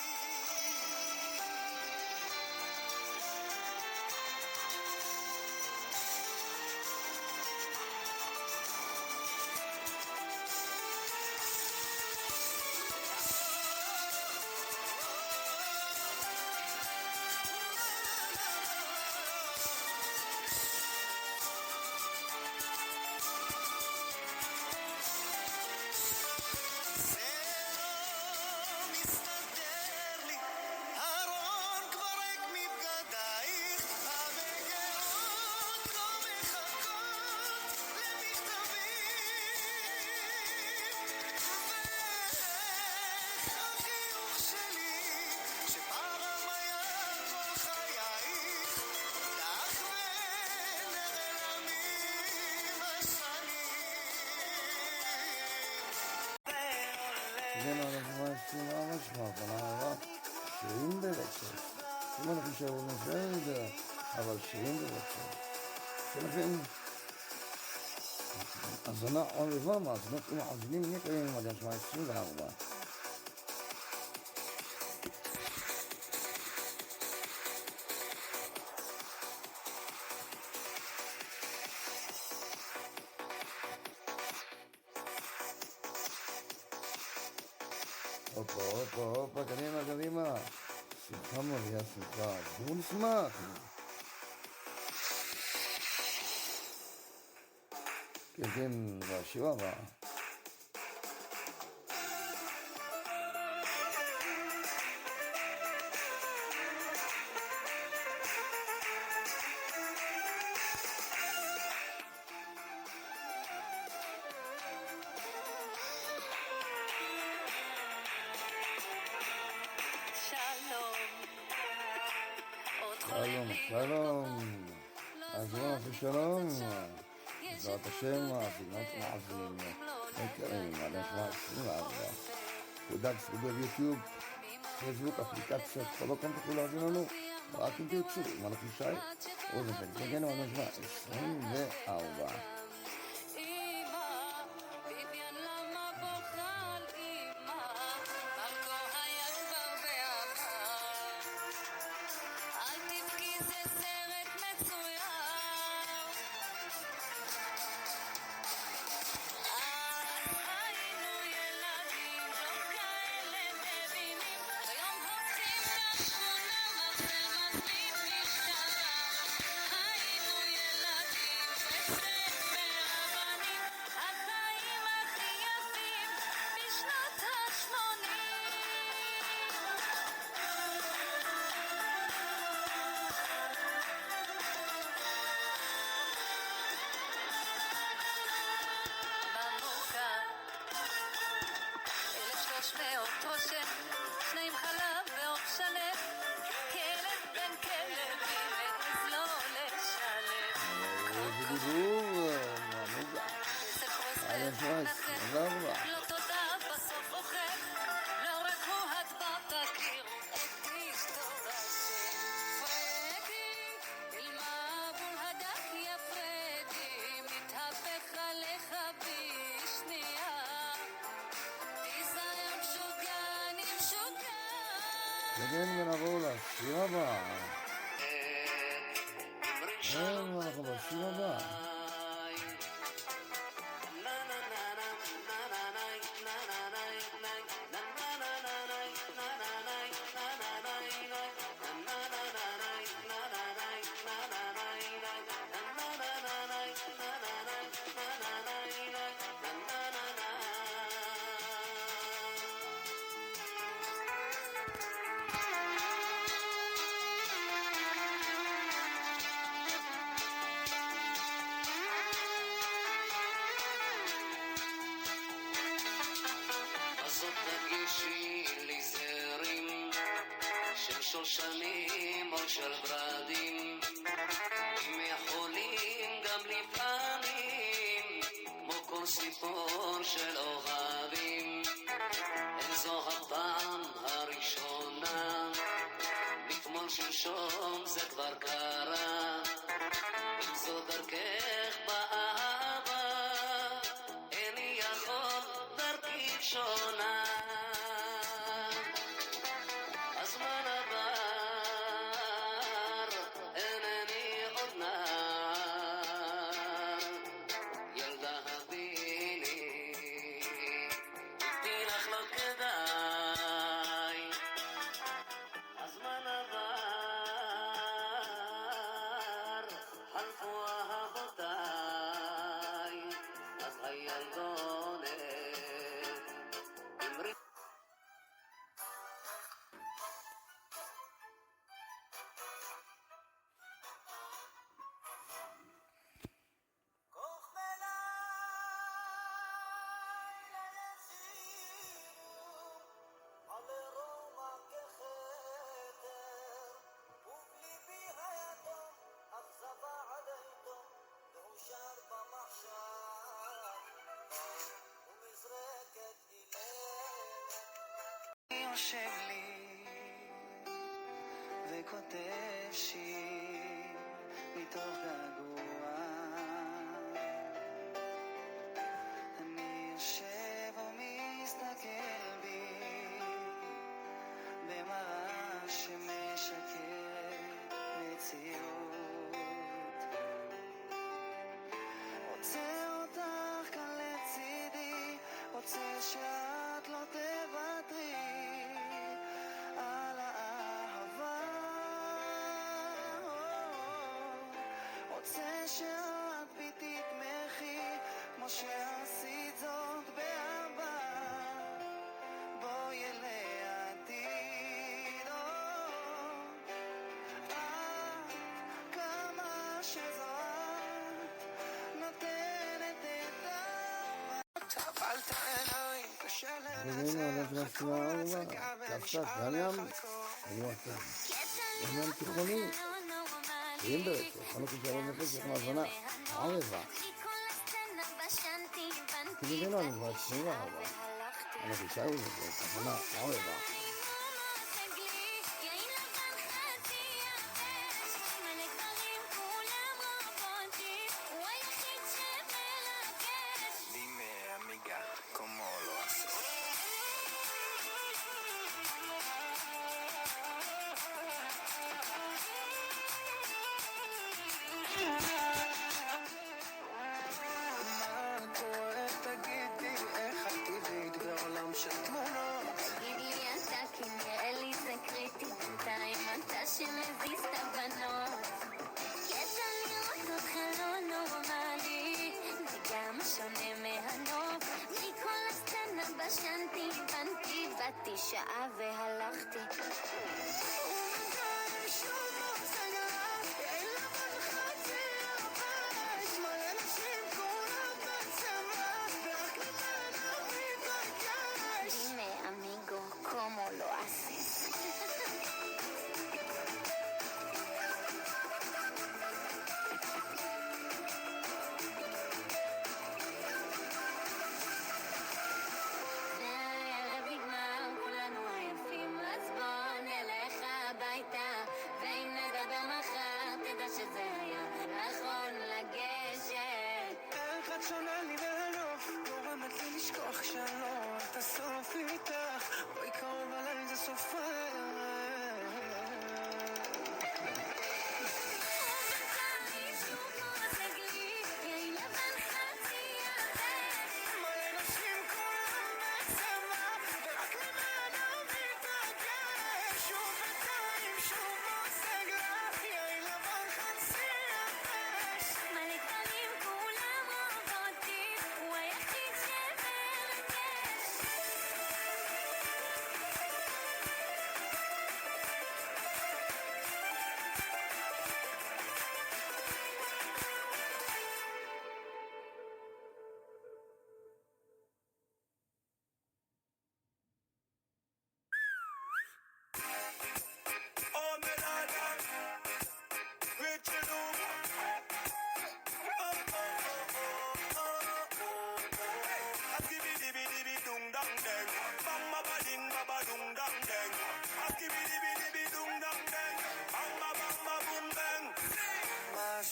זה לא לבוא אצלי ממש לא, אבל הרב שירים ברצף. אם אנחנו שרוזנפלד, אבל שירים ברצף. שלכם הזנה עוד רבע מאזנות ומאזינים יקרים עד השעה 24. הופה, קדימה. שמחה מביאה שמחה, בואו נשמח. כן, והשיר הבא. שלום. אז בואו נעשה שלום. בעזרת השם, הסגנות מעזים יקרים, עד השעה 24. תודה, תסתכלו ביוטיוב, פייסבוק, אפליקציות, כל מקום תוכלו להאזין לנו, רק אם תרצו, אם אנחנו שי, רוזנפלד, תגנו עד השעה 24. לא תודה בסוף אוכל לא רק הוא הדבר תכירו את אשתו בשם פרדי אלמה בול הדק יא פרדי מתהפך עליך בשנייה תיזהר משוגע ונעבור לשיר הבא אנחנו בשיר הבא שושנים או של ורדים אם יכולים גם לפעמים כמו כל סיפור של אוהבים אין זו הפעם הראשונה מתמול שלשום זה כבר קרה אם זו דרכך באהבה איני יכול דרכי שונה יושב לי וכותב שיר מתוך געגוע. אני יושב ומסתכל בי במראה שמשקרת מציאות. רוצה אותך כאן לצידי, רוצה שאת לא תוותרי על האהבה. רוצה שאת בי תתמכי כמו שעשית זאת בעבר. בואי לידי, כמה שזאת נותנת את טפלת עיניי קשה לנצח כל הצגה ונשאר לך עניין תיכונית. אם ברצף, חלוק לשאלות נפש יש מהזונה ערבה. כי זה לא נבוא 24. אנחנו נשארו לזה, מהזונה ערבה. שמזיז את הבנות קטע לראות אותך לא נורמלי זה גם שונה מהנוף מכל הסצנה בשנתי בנתי באתי שעה והלכתי Dime amigo, ¿cómo lo haces? שזה היה נכון לגשת איך את שונה לי בנוף גורמת לי לשכוח שלא את הסוף איתך בואי קרוב עליי זה סופר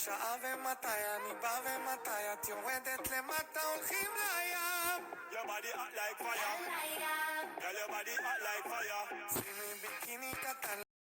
שעה ומתי אני בא ומתי את יורדת למטה הולכים לים Your body hot like fire Girl your body hot like fire שימי ביקיני קטן